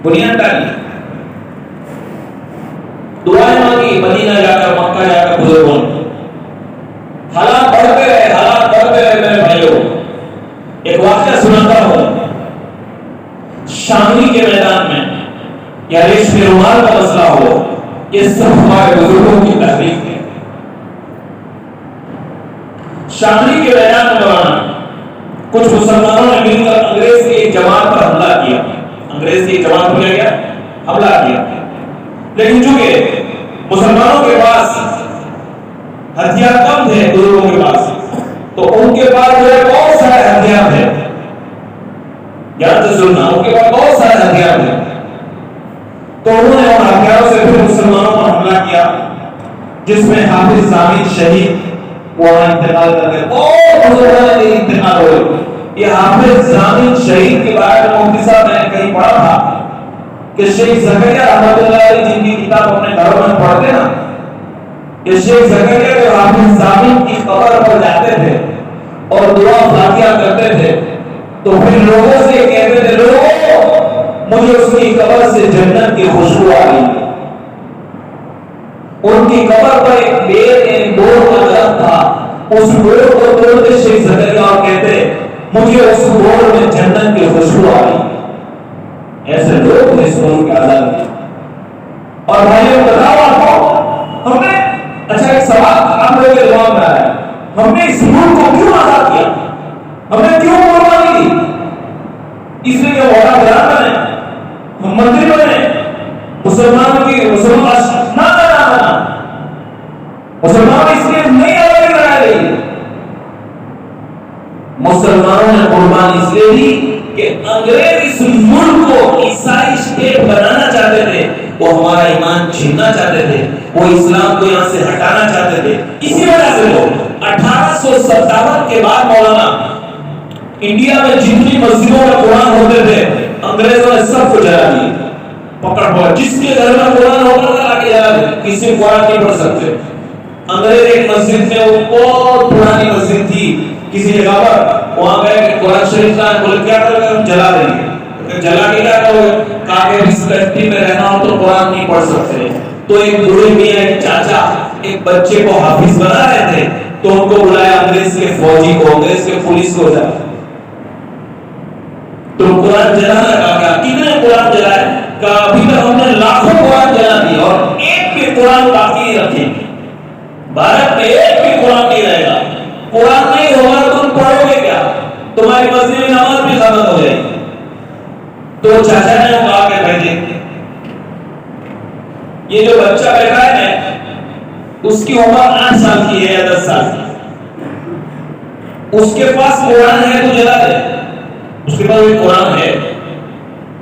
بنیاد ڈالی، دعائیں مانگی، مدینہ جا کر مکہ جا کر بزرگوں نے، حالات بڑھتے رہے میرے بھائیوں۔ ایک واقعہ سناتا ہوں، شاملی کے میدان میں یا ریشمی رومال کا مسئلہ ہو، یہ سب ہمارے بزرگوں کی تحریک ہے۔ شاملی کے میدان میں مولانا کچھ مسلمانوں نے مل کر انگریز کی ایک جماعت پر حملہ کیا، انگریز کی ایک جماعت پر کیا حملہ کیا، لیکن چونکہ مسلمانوں کے پاس ہتھیار کم تھے بزرگوں کے پاس، تو ان کے پاس جو ہے بہت سارے ہتھیار تھے، یاد سننا، ان کے پاس بہت سارے ہتھیار تھے، تو انہوں نے ان ہتھیاروں سے پھر مسلمانوں پر حملہ کیا، جس میں حافظ ضامن شہید وہاں انتقال کر گئے، بہت بزرگوں نے انتقال ہوئے۔ یہ حافظ ضامن شہید کے بارے میں مفتی صاحب نے کہیں پڑھا تھا کہ شیخ زکریا رحمۃ اللہ علیہ جن کی کتاب اپنے گھروں میں پڑھتے نا، کہ شیخ زکریا جو حافظ ضامن کی قبر پر جاتے تھے اور دعا فاتحہ کرتے تھے تو پھر لوگوں سے کہتے تھے، لوگوں مجھے اس کی قبر سے جنت کی خوشبو آ رہی۔ ان کی قبر پر ایک بور کا درخت تھا، اس بور کو توڑتے شیخ زکریا اور کہتے مجھے اس بور میں جنت کی خوشبو آ رہی۔ ایسے لوگ اس ملک کے آزاد ہیں۔ اور بھائیوں بتاؤ آپ کو، ہم نے اچھا ایک سوال آپ لوگوں کے دماغ میں آیا، ہم نے اس ملک کو کیوں آزاد کیا، ہم نے کیوں قربانی دی؟ اس لیے کہ ووٹا بیان بنے، ہم مندر بنے، مسلمان کی مسلمان نہ مسلمان اس لیے نہیں آواز لگا رہی، مسلمانوں نے قربانی اس لیے دی کہ انگریز اس ملک کو عیسائی اسٹیٹ بنانا چاہتے تھے، وہ ہمارا ایمان چھیننا چاہتے تھے، وہ اسلام کو یہاں سے ہٹانا چاہتے تھے۔ اسی وجہ سے لوگ 1857 کے بعد مولانا انڈیا میں جتنی مسجدوں میں قرآن ہوتے تھے انگریزوں نے سب کو جلا دیا، پکڑ جس کے گھر میں قرآن ہوتا تھا لا کے جلا دیا، کسی قرآن نہیں پڑھ سکتے۔ انگریز ایک مسجد میں، وہ بہت پرانی مسجد تھی کسی جگہ پر، وہاں گئے کہ قرآن شریف کا بولے کیا کرو گے؟ ہم جلا دیں گے۔ جلا کے کیا کرو گے؟ کہا کہ اس کنٹری میں رہنا ہو تو قرآن نہیں پڑھ سکتے۔ تو ایک بوڑھے میاں، ایک چاچا ایک بچے کو حافظ بنا رہے تھے، تو ان کو بلایا انگریز کے فوجی کو، انگریز کے پولیس کو، جا تو قرآن جلانا کا کیا؟ کتنے قرآن جلائے؟ کہا ابھی تک ہم نے لاکھوں قرآن جلا دیے اور ایک بھی قرآن باقی نہیں رکھیں گے، بھارت میں ایک بھی قرآن نہیں رہے گا۔ قرآن نہیں ہوگا تو تم پڑھو گے کیا؟ تمہاری مسجد میں نماز بھی ختم ہو جائے گی۔ تو چاچا نے کہا کہ بھائی دیکھ، یہ جو بچہ بیٹھا ہے اس کی عمر 8 سال کی ہے یا 10 سال کی، اس کے پاس قرآن ہے تو جلا دے، اس کے پاس بھی قرآن ہے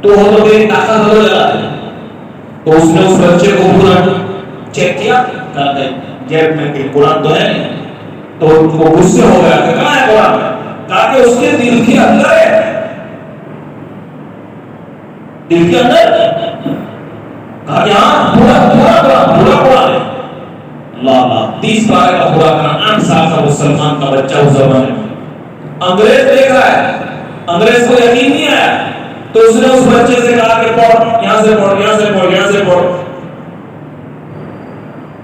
تو ہو تو میری طاقت ہو جلا دے۔ تو اس نے اس بچے کو پورا چیک کیا، کہا کہ جیب میں کہ قرآن تو ہے نہیں، تو وہ غصے ہو گیا کہ کہاں ہے قرآن؟ کہا کہ اس کے دل کے اندر ہے، دل کے اندر۔ کہا کہ ہاں پورا قرآن ہے۔ اللہ 30 پارے کا پورا قرآن، 8 سال کا مسلمان کا بچہ اس زمانے میں، انگریز دیکھ رہا ہے، انگریز کو یقین نہیں آیا، تو اس نے اس بچے سے کہا کہ پڑھ، یہاں سے پڑھ، یہاں سے پڑھ، یہاں سے پڑھ۔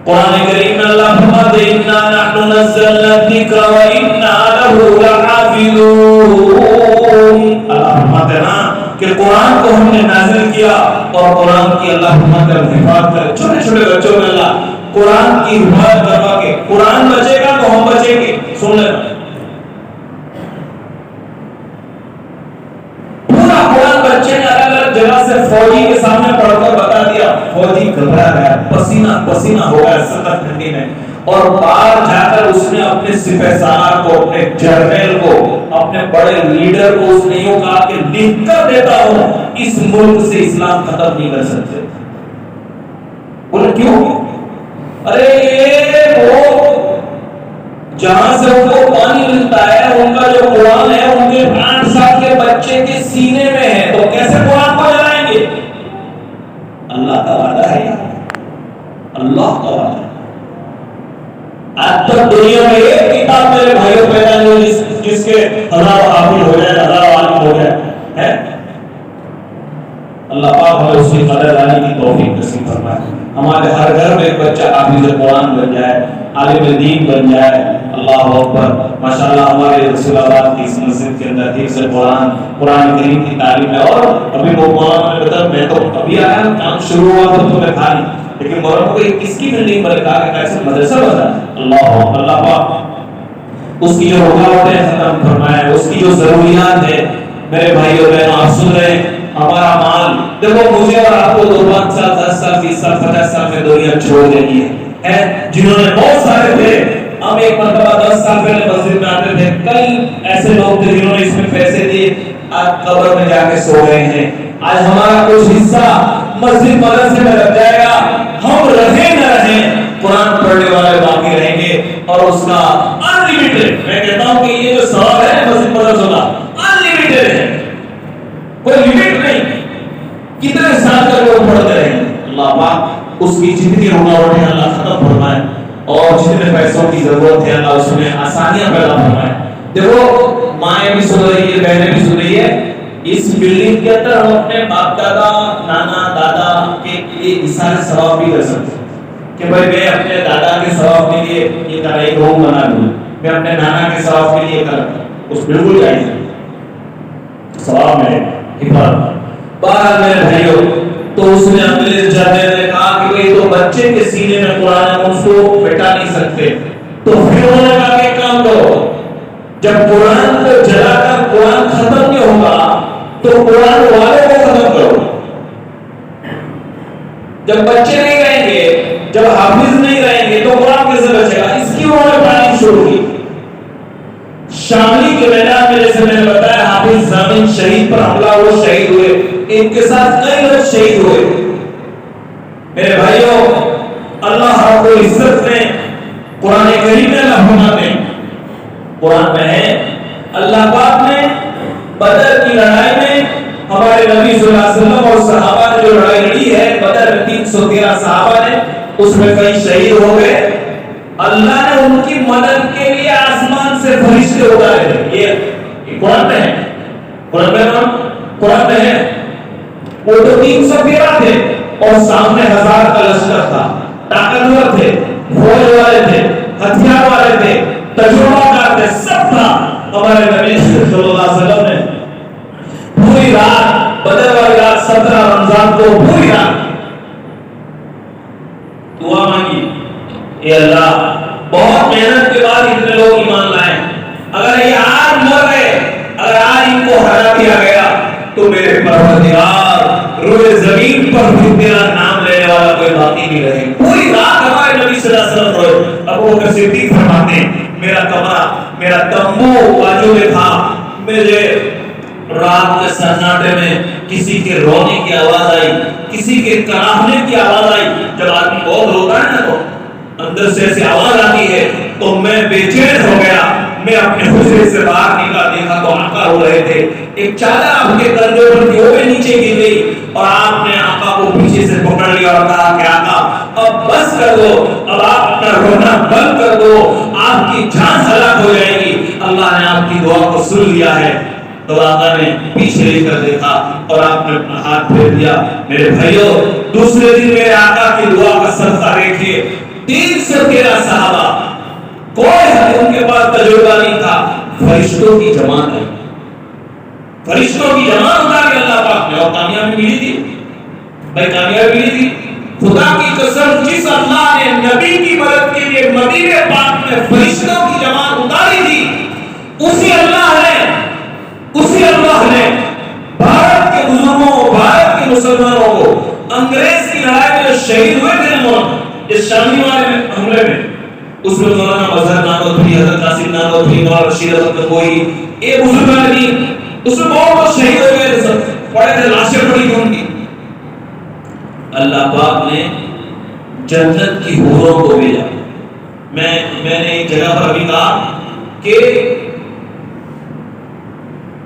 قرآن کریم میں اللہ فرماتے ہیں اِنَّا نَحْنُ نَزَّلْنَا الذِّكْرَ وَإِنَّا لَهُ لَحَافِظُونَ۔ اللہ فرماتے ہیں نا کہ قرآن کو ہم نے نازل کیا اور قرآن کی اللہ فرماتے ہیں حفاظت کرے۔ چھوٹے چھوٹے بچوں میں اللہ قرآن کی حفاظت کروا کے، قرآن بچے گا تو ہم بچیں گے۔ سن لینا، پورا قرآن بچے نے الگ الگ جگہ سے فوجی کے سامنے پڑھ کر بتا دیا، فوجی گھبرا گیا، پسینہ پسینہ ہو گیا سخت ٹھنڈی میں، اور باہر جا کر اس نے اپنے سپہ سالار کو، اپنے جرنیل کو، اپنے بڑے لیڈر کو اس نے یوں کہا کہ لکھ کر دیتا ہوں اس ملک سے اسلام ختم نہیں کر سکتے۔ بولے کیوں؟ ارے یہ وہ جہاں سے ان کو پانی ملتا ہے، ان کا جو قرآن ہے ان کے 8 سال کے بچے کے سینے میں ہے، تو کیسے قرآن کو جلائیں گے؟ اللہ کا وعدہ ہے، اللہ کا وعدہ ہے۔ آج تک دنیا میں ایک کتاب میرے بھائیوں پیدا نہیں ہوئی جس کے 1000 حافظ ہو جائے، 1000 عالم ہو جائے ہے۔ اللہ پاک ہمیں اس کی قدر لانے کی توفیق نصیب فرمائے، ہمارے ہر گھر میں ایک بچہ حافظ قرآن بن جائے، عالم دین بن جائے۔ اللہ اکبر، ماشاءاللہ ہمارے رسول آباد کی اس مسجد کے اندر حفظ قرآن، قرآن کریم کی تعلیم ہے۔ اور ابھی وہ مولانا نے بتایا، میں تو ابھی آیا، کام شروع ہوا تو میں تھا نہیں، لیکن مولانا کو کس کی بلڈنگ پر کہا کہ کیسے مدرسہ بنا۔ اللہ پاک اس کی جو رکاوٹیں ختم فرمائے، اس کی جو ضروریات ہے۔ میرے بھائی اور بہنوں، آپ سن رہے ہیں، ہمارا مال دیکھو، مجھے اور آپ کو 2-5 سال 10 سال 20 سال 50 سال میں دنیا چھوڑ دینی ہے، جنہوں نے بہت سارے تھے۔ ہم ایک مرتبہ 10 سال پہلے مسجد میں آتے تھے، کئی ایسے لوگ تھے جنہوں نے اس میں پیسے دیے، آج قبر میں جا کے سو گئے ہیں۔ آج ہمارا کچھ حصہ مسجد مدرسے میں لگ جائے گا، ہم رہیں نہ رہیں، قرآن پڑھنے والے باقی رہیں گے، اور اس کا انلیمیٹڈ، میں کہتا ہوں کہ یہ جو ثواب ہے مسجد مدرسوں کا انلیمیٹڈ ہے، کوئی لمٹ نہیں، کتنے سال تک لوگ پڑھتے رہیں گے۔ اللہ پاک اس کی جتنی رکاوٹیں اللہ ختم فرمائے، اور جتنے پیسوں کی ضرورت ہے اللہ اس میں آسانیاں پیدا فرمائے۔ دیکھو، مائیں بھی سن رہی ہے، بہنیں بھی سن رہی ہے، اس بلڈنگ کے اندر ہم اپنے باپ دادا، نانا دادا کے لیے اشارے ثواب بھی کر سکتے ہیں کہ بھائی میں اپنے دادا کے ثواب کے لیے یہ طرح ایک روم بنا دوں، میں اپنے نانا کے ثواب کے لیے کرتا ہوں، اس بالکل جائز ہے، ثواب میں حفاظت۔ بہرحال میرے بھائیوں، تو اس نے انگریز جرنیل نے کہا کہ بھئی تو بچے کے سینے میں قرآن ہے، اس کو مٹا نہیں سکتے، تو پھر انہوں نے کہا کہ کام کرو، جب قرآن کو جلا کر قرآن ختم نہیں ہوگا تو قرآن والے کو ختم کرو۔ جب بچے نہیں رہیں گے، جب حافظ نہیں رہیں گے تو قرآن کیسے بچے گا؟ اس کی انہوں نے پڑھانی شروع کی. شاملی کے میدان میں جیسے میں نے بتایا حافظ زامن شہید پر حملہ وہ شہید ہوئے, ان کے ساتھ کئی لوگ شہید ہوئے. میرے بھائیوں, اللہ رب العزت نے قرآن کریم میں اللہ فرماتے ہیں, قرآن میں ہے اللہ پاک نے بدر کی لڑائی میں ہمارے نبی صلی اللہ علیہ وسلم اور صحابہ نے جو لڑائی لڑی ہے بدر میں 313 صحابہ نے, اس میں کئی شہید ہو گئے. اللہ نے ان کی مدد کے لیے آسمان سے فرشتے اتارے. یہ قرآن میں ہے, قرآن میں ہے. وہ تو 313 تھے اور سامنے 1000 کا لشکر تھا, طاقتور تھے, فوج والے تھے, ہتھیار والے تھے, تجربہ کار تھے, سب تھا. ہمارے نبی صلی اللہ علیہ وسلم نے پوری رات, بدر والی رات 17 رمضان کو پوری رات دعا مانگی, اے اللہ بہت محنت کے بعد اتنے لوگ ایمان لائے, اگر یہ آج مر گئے, اگر آج ان کو ہرا دیا گیا تو میرے پروردگار روئے زمین پر بھی تیرا نام لینے والا کوئی باقی نہیں رہے. پوری رات ہمارے نبی صلی اللہ علیہ وسلم روئے. ابو بکر صدیق فرماتے ہیں میرا کمرہ, میرا تمبو بازو میں تھا, مجھے رات کے سناٹے میں کسی کے رونے کی آواز آئی, کسی کے کراہنے کی آواز آئی. جب آدمی بہت روتا ہے نا تو اندر سے ایسی آواز آتی ہے تو میں بے چین ہو گیا. میں اپنے حجرے سے باہر نکلا, دیکھا تو آقا رو رہے تھے. ایک چادر آپ کے کندھے پر تھی, وہ بھی نیچے گر گئی اور آپ نے آقا کو پیچھے سے پکڑ لیا اور کہا کہ آقا اب بس کر دو, اب آپ اپنا رونا بند کر دو, آپ کی جان ہلاک ہو جائے گی. اللہ نے آپ کی دعا کو سن لیا ہے. تو آقا نے پیچھے لے کر دیکھا اور آپ نے اپنا ہاتھ پھیر دیا. میرے بھائیوں, دوسرے دن میرے آقا کی دعا کا صدقہ دیکھیے, 313 صحابہ, کوئی ان کے پاس تجربہ نہیں تھا, فرشتوں کی جماعت ہے, فرشتوں کی جماعت اتاری اللہ پاک نے, اور کامیابی ملی تھی. بھائی کامیابی ملی تھی. خدا کی قسم, جس اللہ نے نبی کی مدد کے لیے مدینے پاک میں فرشتوں کی جماعت اتاری تھی, اسی اللہ نے بھارت کے بزرگوں, بھارت کے مسلمانوں کو انگریز کی لڑائی میں جو شہید ہوئے تھے نا, اس شامی والے حملے میں, اس میں مولانا مظہر نانوتوی, حضرت قاسم نانوتوی, مولانا رشید احمد گنگوئی, یہ بزرگان تھی, اس میں بہت شہید ہو گئے تھے, سب پڑے تھے, لاشیں پڑی تھی ان کی. اللہ پاک نے جنت کی حوروں کو بھیجا. میں نے ایک جگہ پر ابھی کہا کہ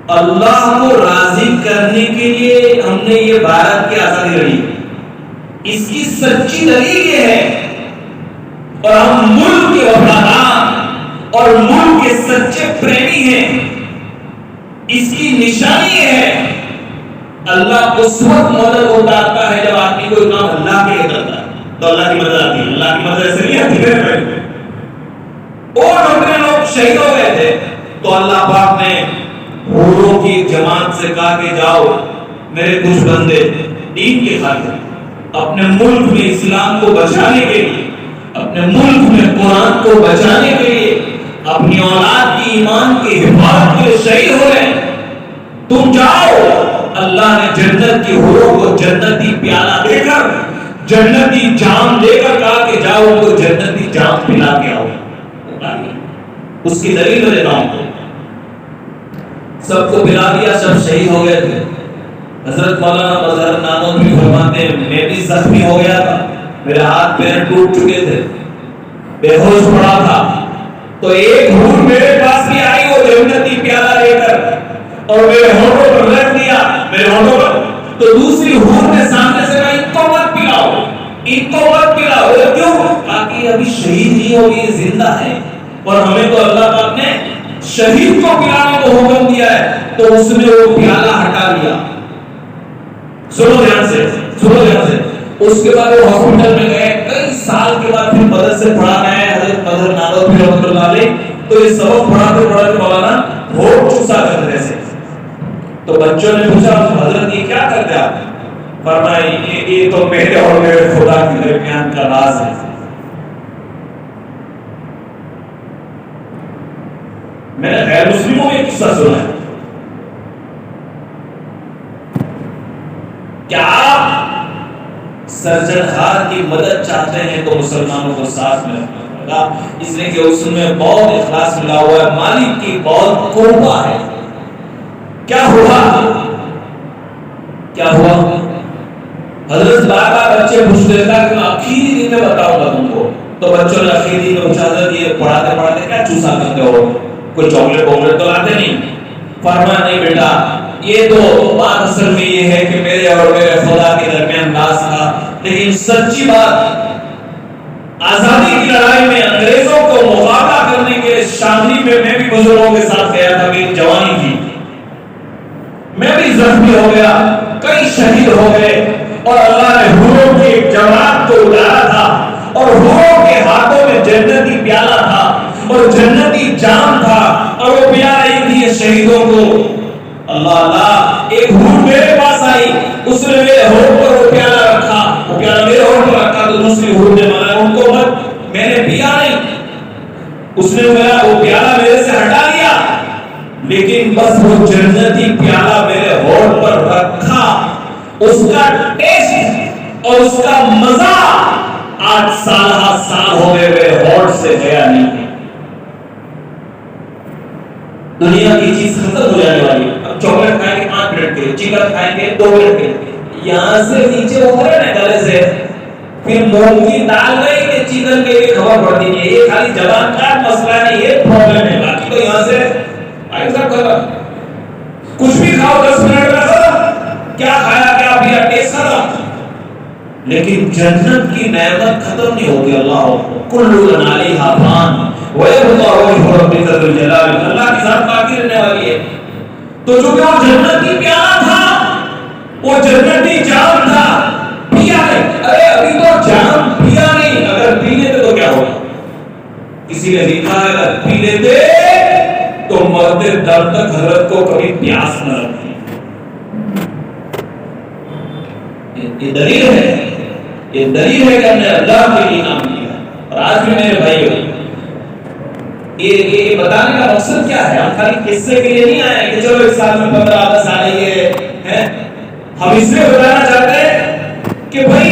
اللہ کو راضی کرنے کے لیے ہم نے یہ بھارت کی آزادی لڑی. اس کی سچی دلیل یہ ہے, اور ہم ملک کے وفادار اور ملک کے سچے پریمی ہیں, اس کی نشانی یہ ہے اللہ اس وقت مدد اتارتا ہے جب آدمی کوئی کام اللہ کے لیے کرتا ہے تو اللہ کی مدد آتی ہے. اللہ کی مدد ایسے نہیں آتی ہے. اور اپنے لوگ شہید ہو گئے تھے تو اللہ پاک نے حوروں کی جماعت سے کہا کہ جاؤ میرے کچھ بندے دین کے خاطر اپنے ملک میں اسلام کو بچانے کے لیے, اپنے ملک میں قرآن کو بچانے کے لیے, اپنی اولاد کی ایمان کی حفاظت کے لیے شہید ہو رہے ہیں. تم جاؤ. اللہ نے جنت کی حوروں کو جنتی پیالہ دے کر, جنتی جام دے کر کہا کہ جاؤ ان کو جنتی جام پلا کے آؤ. اس کی دلیل میں دیتا ہوں. سب کو پلا دیا, سب شہید ہو گئے تھے. حضرت مولانا مظہر نانوتوی فرماتے ہیں میں بھی زخمی ہو گیا تھا, میرے ہاتھ پیر ٹوٹ چکے تھے, بے ہوش پڑا تھا. تو ایک حور میرے پاس بھی آئی, وہ جنتی پیالہ لے کر, اور میرے ہونٹوں پر رکھ دیا, میرے ہونٹوں پر. تو دوسری حور نے سامنے سے کہا ان کو مت پلاؤ, ان کو مت پلاؤ. کیوں؟ تاکہ ابھی شہید نہیں ہوگی, زندہ ہے, اور ہمیں تو اللہ پاک نے شہید کو پلانے کو حکم دیا ہے. تو اس نے وہ پیالہ ہٹا لیا. سنو دھیان سے, سنو دھیان سے. اس کے بعد وہ ہاسپٹل میں گئے, کئی سال کے بعد پھر مدد سے پڑھانا ہے حضرت مظہر نانوتوی رحمۃ اللہ علیہ. تو یہ سبق پڑھاتے مولانا ہوٹ چوسا کرتے تھے. تو بچوں نے پوچھا حضرت یہ کیا کرتے آپ؟ فرمایا یہ تو میرے اور میرے خدا کے درمیان کا راز ہے. میں نے غیر مسلموں میں قصہ سنا ہے. کیا آپ سرجنہار کی مدد چاہتے ہیں تو مسلمانوں کو ساتھ میں رکھنا پڑے گا، اس لیے کہ اس میں بہت اخلاص ملا ہوا ہے، مالک کی بہت قربہ ہے۔ کیا ہوا؟ حضرت بار بار بچے پوچھتے تھا کہ میں آخری دن میں بتاؤں گا تم کو، تو بچوں نے آخری دن میں پوچھا حضرت یہ پڑھاتے کیا چوسا کرتے ہو، کوئی چاکلیٹ تو لاتے نہیں؟ فرمایا نہیں بیٹا، یہ تو بات اصل میں یہ ہے کہ میرے اور میرے خدا کے درمیان راز تھا، لیکن سچی بات آزادی کی لڑائی میں انگریزوں کو مقابلہ کرنے کے لیے شاملی میں بھی بزرگوں کے ساتھ گیا تھا، میری جوانی تھی، میں بھی زخمی ہو گیا، کئی شہید ہو گئے، اور اللہ نے حوروں کی ایک جماعت کو اتارا تھا، اور حوروں کے ہاتھوں میں جنتی پیالہ تھا اور جنتی جام تھا، اور وہ پیا رہی تھی شہیدوں کو۔ اللہ ایک حور میرے پاس آئی، اس نے میرے ہونٹ پر وہ پیالہ رکھا، وہ پیالہ میرے ہونٹ پر رکھا، تو دوسری حور نے مانا ان کو مت، میں نے پیا نہیں، اس نے میرا وہ پیالہ میرے سے ہٹا لیا، لیکن بس وہ جنتی پیالہ میرے ہونٹ پر رکھا، اس کا ٹیسٹ اور اس کا مزہ 8 سال ہو گئے میرے ہونٹ سے گیا نہیں۔ دنیا کی چیز ختم ہو جانے والی ہے، اب چاکلیٹ کھائیں گے 5 منٹ کے لیے، چکن کھائیں گے 2 منٹ کے لیے، یہاں سے نیچے اترے نا گلے سے، پھر مونگ کی دال نہیں کہ چکن کے لیے خبر پڑتی نہیں ہے، یہ خالی زبان کا مسئلہ نہیں، یہ پرابلم ہے، باقی تو یہاں سے ایسا خبر کچھ بھی کھاؤ 10 منٹ میں ختم، کیا کھایا کیا پیا ٹیسٹ ختم، لیکن جنت کی نعمت ختم نہیں ہوگی۔ اللہ کل من علیہا فان ویبقی وجہ ربک ذو الجلال، اللہ کی ذات باقی رہنے والی ہے، تو جو کہ وہ جنتی پیالہ تھا، وہ جنتی جام تھا، پیا نہیں، ارے ابھی تو جام پیا نہیں، اگر پی لیتے تو کیا ہوگا؟ کسی نے لکھا ہے اگر پی لیتے تو مرتے دم تک حضرت کو کبھی پیاس نہ لگتی۔ یہ دلیل ہے، یہ دلیل ہے کہ ہم نے اللہ کے لیے کام کیا، اور آج بھی میرے بھائی یہ بتانے کا مقصد کیا ہے؟ ہم خالی قصے کے لیے نہیں آئے کہ چلو ایک سال میں 15 سال ہے، ہم اس لیے بتانا چاہتے ہیں کہ بھائی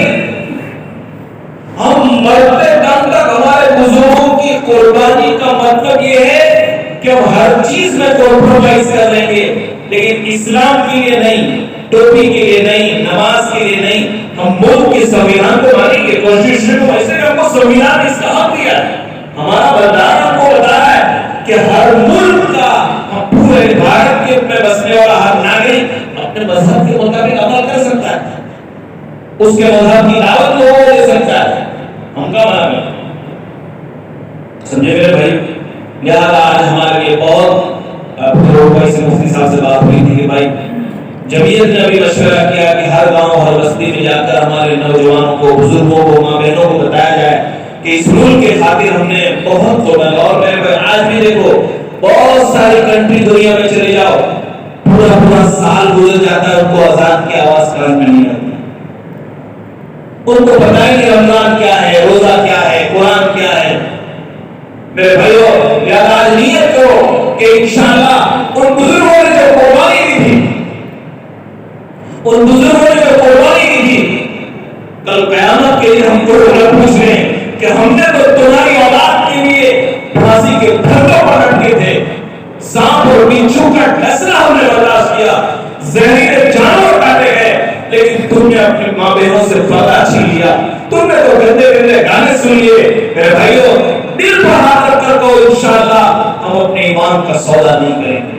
ہم مرتے دم تک ہمارے بزرگوں کی قربانی کا مطلب یہ ہے کہ ہم ہر چیز میں کمپرومائز کر لیں گے، لیکن اسلام کے لیے نہیں، ٹوپی کے لیے نہیں، نماز کے لیے نہیں، ہم ملک کے سنویدھان کو مانیں گے، کانسٹیٹیوشن کو، ایسے کہ ہم کو سنویدھان اس کا حق دیا ہے، ہمارا بندان ہم کو بتا رہا ہے کہ ہر ملک کا، ہم پورے بھارت کے میں بسنے والا ہر ناگرک اپنے مذہب کے مطابق عمل کر سکتا ہے، اس کے مذہب کی دعوت کو وہ دے سکتا ہے، ہم کا مانا ہے، سمجھے میرے بھائی؟ لہذا آج ہمارے لیے بہت بھائی سے مفتی صاحب سے بات ہوئی تھی کہ بھائی جمعیت نے ابھی مشورہ کیا کہ ہر گاؤں ہر بستی میں جا کر ہمارے نوجوانوں کو، بزرگوں کو، ماں بہنوں کو بتایا جائے کہ اس ملک کے خاطر ہم نے بہت قربانی، اور میرے بھائی آج بھی دیکھو بہت ساری کنٹری دنیا میں چلے جاؤ، پورا سال گزر جاتا ہے، ان کو اذان کی آواز کان میں نہیں آتی، ان کو پتہ ہی نہیں رمضان کیا ہے، روزہ کیا ہے، قرآن کیا ہے۔ میرے بھائیو یاد آج نیت کرو کہ انشاءاللہ ان بزرگوں نے جو قربانی دی تھی، ان بزرگوں نے جو قربانی دی تھی، کل قیامت کے لیے ہم کو پوچھ رہے ہیں کہ ہم نے تو تمہاری اولاد کے لیے پھانسی کے پھندوں پر رکھے تھے، سانپ اور بچھو کا ڈسنا ہم نے برداشت کیا، زہریلے جانور کاٹے گئے، لیکن تم نے اپنی ماں بہنوں سے پردہ چھین لیا، تم نے تو گندے گندے گانے سن لیے۔ میرے بھائیو دل پر ہاتھ رکھ کر کہو انشاءاللہ ہم اپنے ایمان کا سودا نہیں کریں گے۔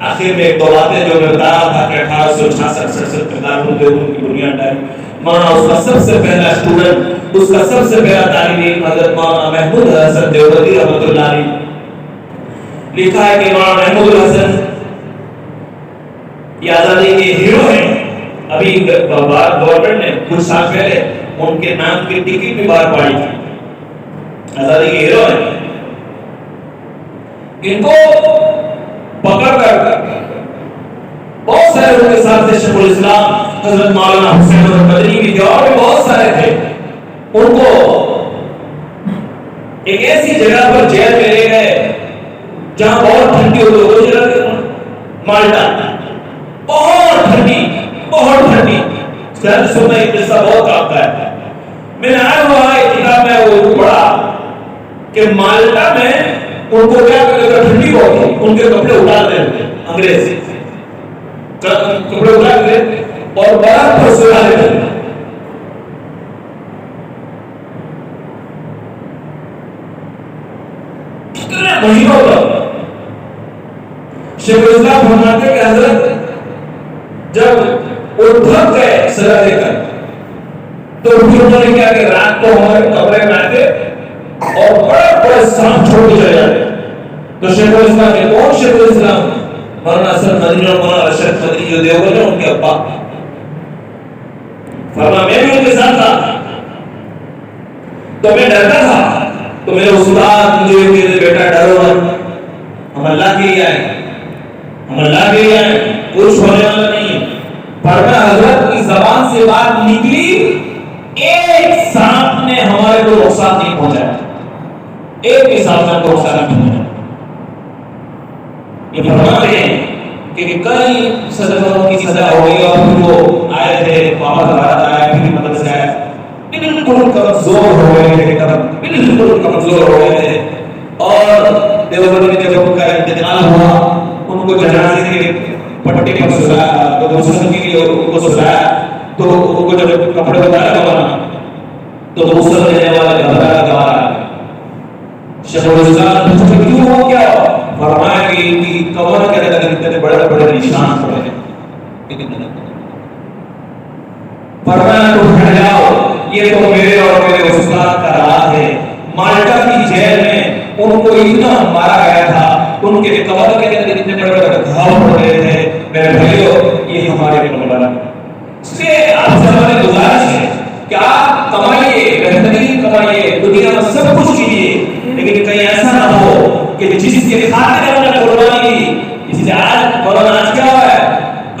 آخر میں ایک دو باتیں جو میں بتا رہا تھا کہ 1866 میں دارالعلوم دیوبند کی بنیاد ڈالی، مولانا اس کا سب سے پہلا اسٹوڈنٹ، اس کا سب سے پہلا طالب علم حضرت مولانا محمود حسن دیوبندی رحمۃ اللہ علیہ، لکھا ہے کہ مولانا محمود حسن یہ آزادی کے ہیرو ہیں، ابھی گورنمنٹ نے کچھ سال پہلے ان کے نام کی ٹکٹ بھی باہر پاڑی تھی، آزادی کے ہیرو ہیں، ان کو پکڑ کر بہت سارے لوگوں کے ساتھ تھے، شیخ الاسلام حضرت مولانا حسین مدنی بھی تھے، اور بھی بہت سارے تھے، ان کو ایک ایسی جگہ پر جیل میں لے گئے جہاں بہت ٹھنڈی ہوتی ہے، وہ جگہ مالٹا، بہت ٹھنڈی، بہت ٹھنڈی، کہ مالٹا میں ان کو کیا کرتے تھے، ٹھنڈی بہت تھی، ان کے کپڑے اتار دیتے انگریز، کپڑے اتار دیتے اور برف پر سلا دیتے. کتنے مہینوں تک شیخ الاسلام فرماتے کہ حضرت جب وہ تھک گئے سزا دے کر تو پھر انہوں نے کیا کہ رات کو ہمارے کمرے میں آتے اور بڑے بڑے سانپ چھوڑ کے چلے جاتے. تو شیخ الاسلام کے کون شیخ الاسلام؟ مولانا اسد مدنی اور مولانا ارشد مدنی جو دیوبند ہیں ان کے ابا. فرمایا میں بھی ان کے ساتھ تھا تو میں ڈرتا تھا تو میرے استاد مجھے کہتے بیٹا ڈرو مت، ہم اللہ کے لیے آئے، ہم اللہ کے لیے آئے، کچھ ہونے والا نہیں. فرمایا حضرت کی زبان سے بات نکلی، ایک سانپ نے ہمارے کو نقصان نہیں پہنچایا، ایک بھی سانپ نے نقصان نہیں پہنچایا. یہ فرماتے ہیں کہ کئی صدموں کی سزا ہو گئی اور پھر وہ آئے تھے واپس بھارت آئے، پھر مدد سے آئے، بالکل کمزور ہو گئے تھے، بالکل کمزور ہو گئے تھے. اور دیوبند میں جب ان کا انتقال ہوا ان کو جنازے کے پٹے پر سلایا، تو غسل کے لیے ان کو سلایا، تو ان کو جب کپڑے اتارا گیا تو غسل دینے والا گھبرا کے باہر آ گیا. شیخ الاسلام نے پوچھا کیوں ہو کیا؟ فرمایا کہ ان کی کمر کے اندر اتنے بڑے بڑے نشان پڑے ہیں. فرمایا تو ہٹ جاؤ، یہ تو میرے اور میرے استاد کا راز ہے. مالٹا کی جیل میں ان کو اتنا مارا گیا تھا، ان کے کمر کے اندر اتنے بڑے بڑے گھاؤ پڑ رہے تھے. میرے بھائیو یہ ہمارے مولانا ہے. اس لیے آپ سے ہماری گزارش ہے کہ آپ کمائیے، بہترین کمائیے، دنیا میں سب کچھ کیجیے، لیکن کہیں ایسا نہ ہو کہ جس کے خاطر ہم نے قربانی دی. اس لیے آج مولانا آج کیا ہوا ہے،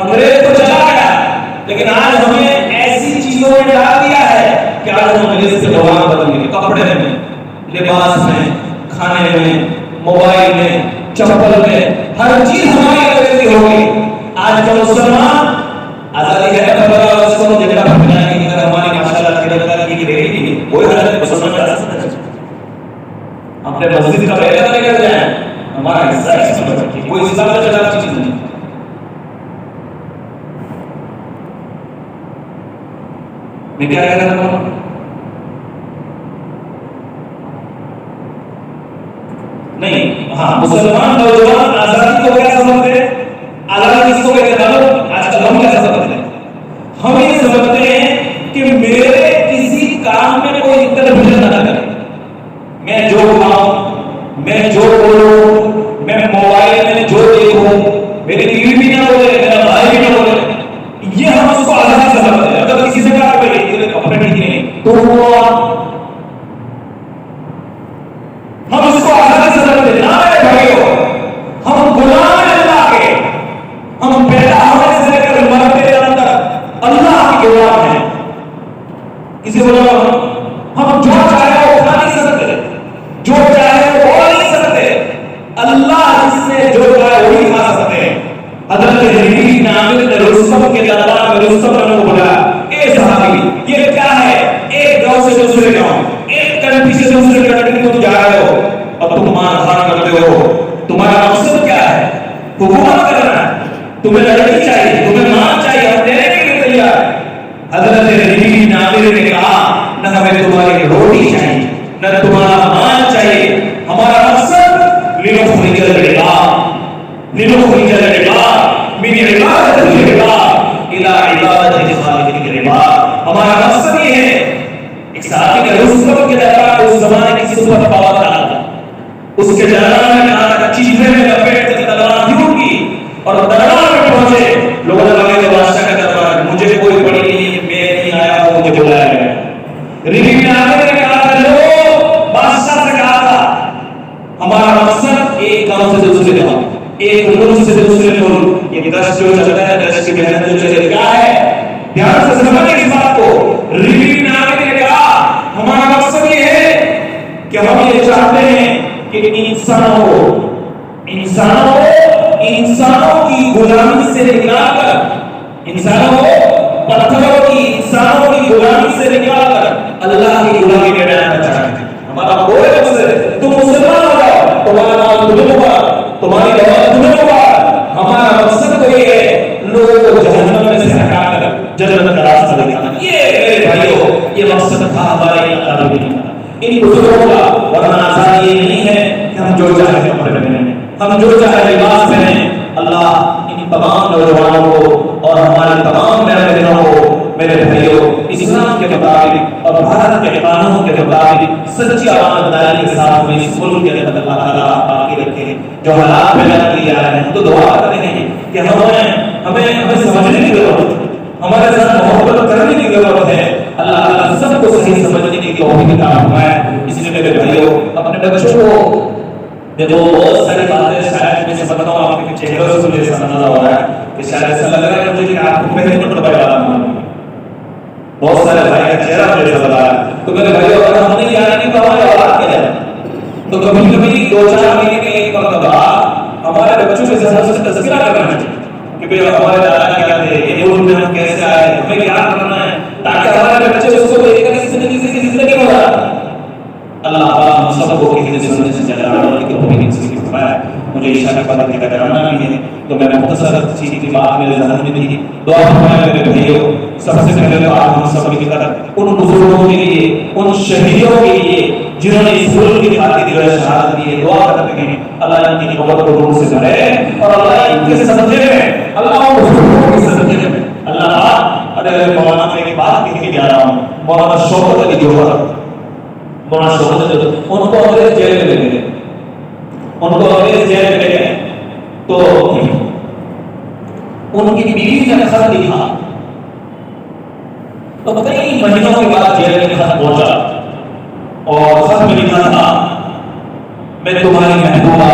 انگریز تو چلا گیا لیکن آج ہمیں ایسی چیزوں میں ڈال دیا ہے کہ آج ہم انگریز سے غلام بدل گئے. کپڑے میں، لباس میں، کھانے میں، موبائل میں، چپل میں، ہر چیز ہماری انگریزی ہو گئی. آج کا مسلمان آزادی ہے پر اس کو جگہ پھیلانے کی اگر ہماری ماشاءاللہ ترقی کی رہی نہیں کوئی حالت مسلمان کا راستہ نہیں. اپنے مسجد کا بیٹا نہیں کر جائیں، ہمارا حصہ ہے اس میں، کوئی اسلام کا خلاف چیز نہیں. میں کیا کہہ رہا ہوں؟ نہیں، ہاں مسلمان نوجوان آزادی کو کیا سمجھتے ہیں؟ آزادی کس کو کہتے ہیں؟ آج کل ہم کیا سمجھتے ہیں؟ ہم یہ سمجھتے ہیں کہ میرے کسی کام میں کوئی انٹرفیئر نہ کرے. میں جو کھاؤں، میں جو بولوں، میں موبائل میں جو دیکھوں، میری بیوی بھی نہ بولے، میرا بھائی بھی نہ بولے، یہ ہم اس کو آزادی سمجھتے ہیں. اگر کسی سے کہا کہ یہ کپڑے ٹھیک نہیں تو وہ ہم اس کو آزادی سمجھتے ہیں. نہ میرے بھائیو، ہم غلام ہیں اللہ کے. ہم پیدا ہونے سے لے کر مرتے دم تک اللہ کے غلام ہیں. کسی غلام ہم جو چاہے وہ کھا نہیں سکتے، جو چاہے وہ بول نہیں سکتے. اللہ جس نے جو چاہے وہی کھا سکتے ہیں. حضرت حبیب نامر نے رستم کے دربار میں رستم نے بولا اے صحابی یہ کیا ہے؟ ایک گاؤں سے دوسرے گاؤں، ایک کنٹری سے دوسرے کنٹری کو جا رہے ہو، اب تم مار دھار کرتے ہو، تمہارا مقصد کیا ہے؟ حکومت کرنا ہے، تمہیں لڑکی چاہیے، تمہیں مال چاہیے، ہم دینے کے لیے تیار. حضرت حبیب نامر نے کہا نہ ہمیں تمہاری روٹی چاہیے نہ تمہارا مال چاہیے، ہمارا مقصد لنخرج العباد من عبادت العباد الى عبادت خالق العباد. ہمارا مقصد یہ ہے. ایک صحابی کا رستم کے دربار اس زمانے کی سپر پاور تھا، اس کے دربار میں کہا چیزیں میں لپیٹ کر تلوار کیوں کی، اور دربار میں پہنچے لوگوں نے کہا کہ بادشاہ کا دربار مجھے کوئی پڑی نہیں، میں نہیں آیا ہوں، مجھے بلایا گیا. ربی نامر نے کہا لو بادشاہ سے کہا تھا ہمارا مقصد ایک گاؤں سے دوسرے گاؤں، ایک ملک سے دوسرے ملک، یہ دس جو چلتا ہے، دس کی محنت جو چلے کیا ہے، دھیان سے سمجھیں اس بات کو. ربی نامر نے کہا ہمارا مقصد یہ ہے کہ ہم یہ چاہتے ہیں کہ انسانوں کی غلامی سے نکال کر، انسانوں پتھروں کی، انسانوں کی غلامی سے نکال کر اللہ کی غلامی میں لانا چاہتے ہیں. ہمارا کوئی مقصد ہے تم جو چاہے کپڑے پہنیں، ہم جو چاہے لباس پہنیں. اللہ ان تمام نوجوانوں کو اور ہمارے تمام بہنوں کو میرے بھائیوں اسلام کے مطابق اور بھارت کے قانون کے مطابق سچی امانتداری کے ساتھ میں اس ملک کے اندر اللہ تعالیٰ باقی رکھے. جو حالات پیدا کیے جا رہے ہیں تو دعا کرتے ہیں کہ ہمیں سمجھنے کی ضرورت ہے، ہمارے ساتھ محبت کرنے کی ضرورت ہے. اللہ تعالیٰ سب کو صحیح سمجھنے کی توفیق عطا فرمائے. اس لیے میرے بھائیوں اپنے بچوں کو جو بہت ساری باتیں شاید میں سے بتاتا ہوں آپ کے چہروں سے مجھے سمجھنا ہو رہا ہے کہ شاید ایسا لگ رہا ہے مجھے کہ آپ کو پہلے نمبر پر یاد آنا ہے. بہت سارے بھائی کا چہرہ مجھے سمجھ رہا ہے. تو میرے بھائیوں اگر ہم نے یاد نہیں تو ہمارے اولاد کے جائے تو کبھی کبھی 2-4 مہینے کے ایک مرتبہ ہمارے بچوں کے ذہن سے تذکرہ کرنا چاہیے کہ بھئی ہمارے دادا کیا تھے، یہ ملک میں ہم کیسے آئے، ہمیں کیا کرنا ہے، تاکہ ہمارے بچے اس کو دیکھ کر زندگی گزاریں. اللہ پاک ہم سب کو کسی سے سننے سے چلانے کی توفیق نصیب فرمائے. مجھے عشاء کے بعد کا کرانا بھی ہے تو میں نے مختصر چیز کی بات میرے ذہن میں تھی. دعا فرمائے میرے بھائیوں سب سے پہلے تو آپ ہم سب کی طرف ان بزرگوں کے لیے، ان شہیدوں کے لیے جنہوں نے اس ملک کی خاطر شہادت دی ہے دعا کرتے ہیں اللہ ان کی قبر کو نور سے بھرے اور اللہ ان کے صدقے میں، اللہ ان بزرگوں کے صدقے میں اللہ اگر مولانا میں ایک بات کہہ کے جا رہا ہوں. مولانا شوکت علی جوہر، مولانا شوکت علی ان کو انگریز جیل میں لے گئے، ان کو انگریز جیل میں لے گئے تو ان کی بیوی نے خط لکھا تو کئی مہینوں کے بعد جیل میں خط پہنچا اور خط میں لکھا تھا میں تمہاری محبوبہ،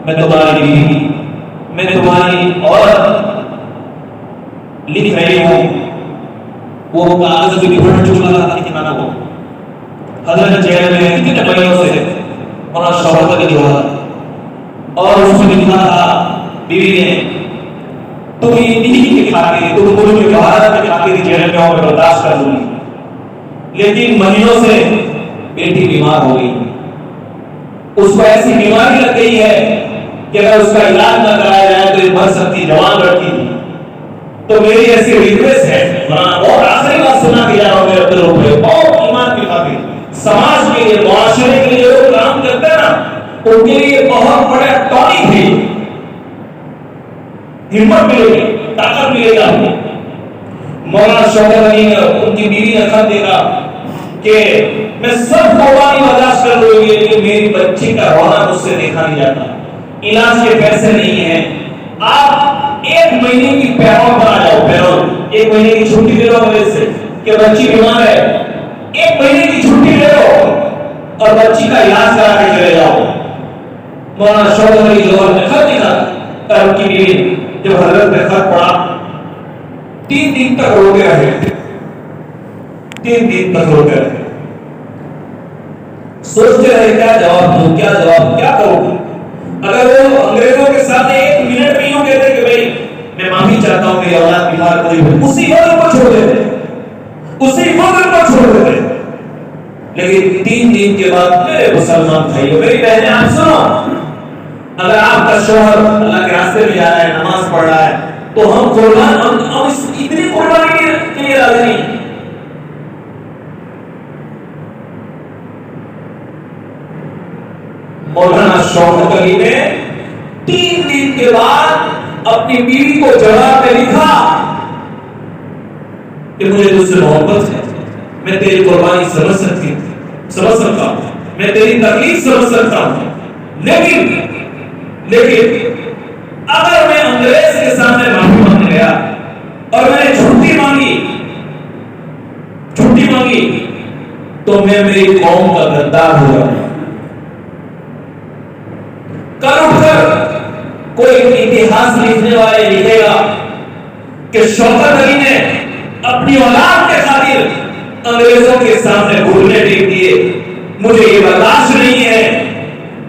میں تمہاری بیوی، میں تمہاری عورت لکھ رہی ہوں. وہ کاغذ بھی بڑھ چکا تھا لکھنا کو. حضرت جیل میں کتنے مہینوں سے مولانا شوکت علی جوہر اور اس میں لکھا تھا بیوی نے تم انہی کے خاطر، تم ملک بھارت کے خاطر جیل میں ہو برداشت کر لوں گی. لیکن مہینوں سے بیٹی بیمار ہو گئی، اس کو ایسی بیماری لگ گئی ہے کہ اگر اس کا علاج نہ کرایا جائے تو یہ مر سکتی، جوان لڑکی تھی. تو میری ایسی ریکویسٹ ہے اور آخری بات سنا دیا ہوں میرے دلوں پہ بہت ایمان کی خاطر سماج کے لیے، معاشرے کے لیے جو کام کرتے ہیں نا ان کے لیے بہت بڑے ٹاپک ہے. ہمت ملے گی، طاقت ملے گا. مولانا شوکت علی نے ان کی بیوی نے خط دیکھا کہ میں سب قربانی برداشت کر لوں گی لیکن میری بچی کا رونا مجھ سے دیکھا نہیں جاتا، علاج کے پیسے نہیں ہیں. آپ 1 مہینے کی پیرول پر آ جاؤ، پیرول 1 مہینے کی چھٹی لے لو میرے سے کہ بچی بیمار ہے، 1 مہینے کی چھٹی لے لو اور بچی کا علاج کرا کے چلے جاؤ. مولانا شوکت علی جوہر نے خط لکھا تھا ان کی بیوی جب حضرت نے خط پڑھا 3 دن تک روتے رہے، 3 دن تک روتے رہے، سوچتے رہے کیا جواب دوں، کیا جواب، کیا کروں. اگر وہ انگریزوں کے سامنے 1 منٹ بھی یوں کہتے کہ بھئی میں معافی چاہتا ہوں میری اولاد بیمار ہوئی، اسی وقت کو چھوڑ دیتے، اسی وقت کو چھوڑ دیتے. لیکن 3 دن کے بعد میرے مسلمان بھائیوں، میری بہنیں آپ سنو، اگر آپ کا شوہر اللہ کے راستے میں جا رہا ہے، نماز پڑھ رہا ہے تو ہم قربان، ہم اتنی قربانی کے لیے راضی نہیں. مولانا شوکت علی نے 3 دن کے بعد اپنی بیوی کو جواب میں لکھا کہ مجھے تجھ سے محبت ہے، میں تیری قربانی سمجھ سکتا ہوں، میں تیری تکلیف سمجھ سکتا ہوں، لیکن اگر میں انگریز کے سامنے معافی مانگنے گیا اور میں نے چھٹی مانگی تو میں میری قوم کا غدار ہو جاؤں. کل اٹھ کر کوئی اتہاس لکھنے والے لکھے گا کہ شوکت علی نے اپنی اولاد کے خاطر انگریزوں کے سامنے گھٹنے ٹیک دیے. مجھے یہ برداشت نہیں ہے،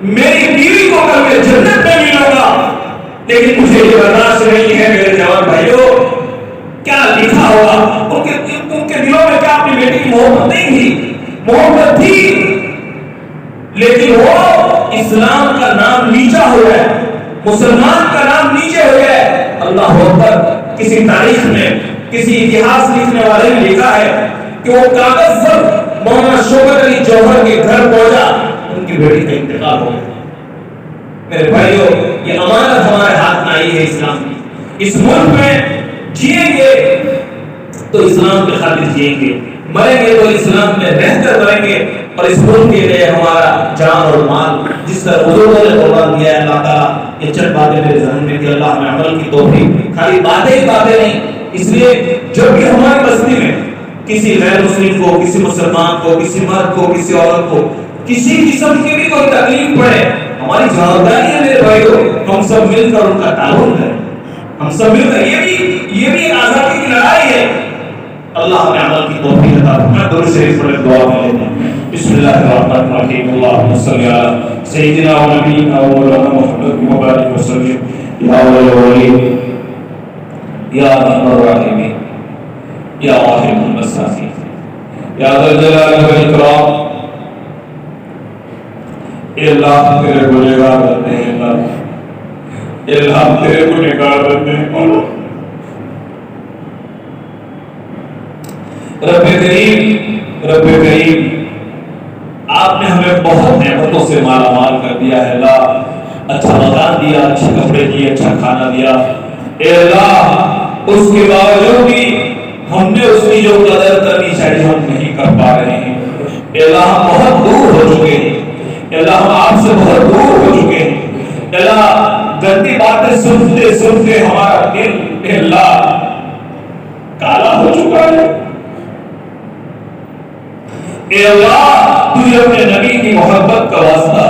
میری بیوی کو کل میں جنت میں ملوں گا لیکن مجھے یہ برداشت نہیں ہے. میرے جوان بھائیوں کیا لکھا ہوگا ان کے دلوں میں؟ کیا اپنی بیٹی کی محبت نہیں تھی؟ محبت تھی لیکن وہ اسلام کا نام نیچا ہو گیا، مسلمان کا نام نیچے ہو گیا. اللہ اکبر. کسی تاریخ میں کسی اتہاس لکھنے والے نے لکھا ہے کہ وہ کاغذ پر مولانا شوکت علی جوہر کے گھر پہنچا، ان کی بیٹی کا انتقال ہو گیا. میرے بھائیوں یہ امانت ہمارے ہاتھ میں آئی ہے اسلام کی. اس ملک میں جیئیں گے تو اسلام کے خاطر جیئیں گے, مریں گے تو اسلام میں رہ کر مریں گے, اور اس ملک کے لیے ہمارا جان اور مال جس طرح بزرگوں نے قربان دیا ہے. اللہ تعالیٰ یہ چند باتیں میرے ذہن میں کہ اللہ ہمیں عمل کی توفیق, خالی باتیں ہی باتیں نہیں. اس لیے جب بھی ہماری بستی میں کسی غیر مسلم کو, کسی مسلمان کو, کسی مرد کو, کسی عورت کو کسی قسم کی بھی کوئی تکلیف پڑے, ہماری جوابداری ہے میرے بھائیوں ہم سب مل کر ان کا تعاون کریں. ہم سب مل کر یہ بھی ایک آزادی کی لڑائی ہے. اللہ ہمیں عمل کی توفیق عطا فرمائے. درود شریف پڑھ دعا میں لیتے ہیں. بسم اللہ الرحمن الرحیم. اللهم صل علی سیدنا و نبینا و مولانا محمد مبارک وسلم یا اول الاولین یا ارحم الراحمین یا واحد المساکین یا ذا الجلال والاکرام. اے اللہ تیرے گنہگار بندے ہیں, اے اللہ تیرے گنہگار بندے ہیں. رب کریم آپ نے ہمیں بہت نعمتوں سے مالا مال کر دیا ہے. اللہ اچھا مکان دیا, اچھے کپڑے دیے, اچھا کھانا دیا. اے اللہ اس کے باوجود بھی ہم نے اس کی جو قدر کرنی چاہیے ہم نہیں کر پا رہے ہیں. اے اللہ ہم بہت دور ہو چکے ہیں. اے اللہ ہم آپ سے بہت دور ہو چکے ہیں. اے اللہ گندی باتیں سنتے سنتے ہمارا دل اے اللہ کالا ہو چکا ہے. اے اللہ تو اپنے نبی کی محبت کا واسطہ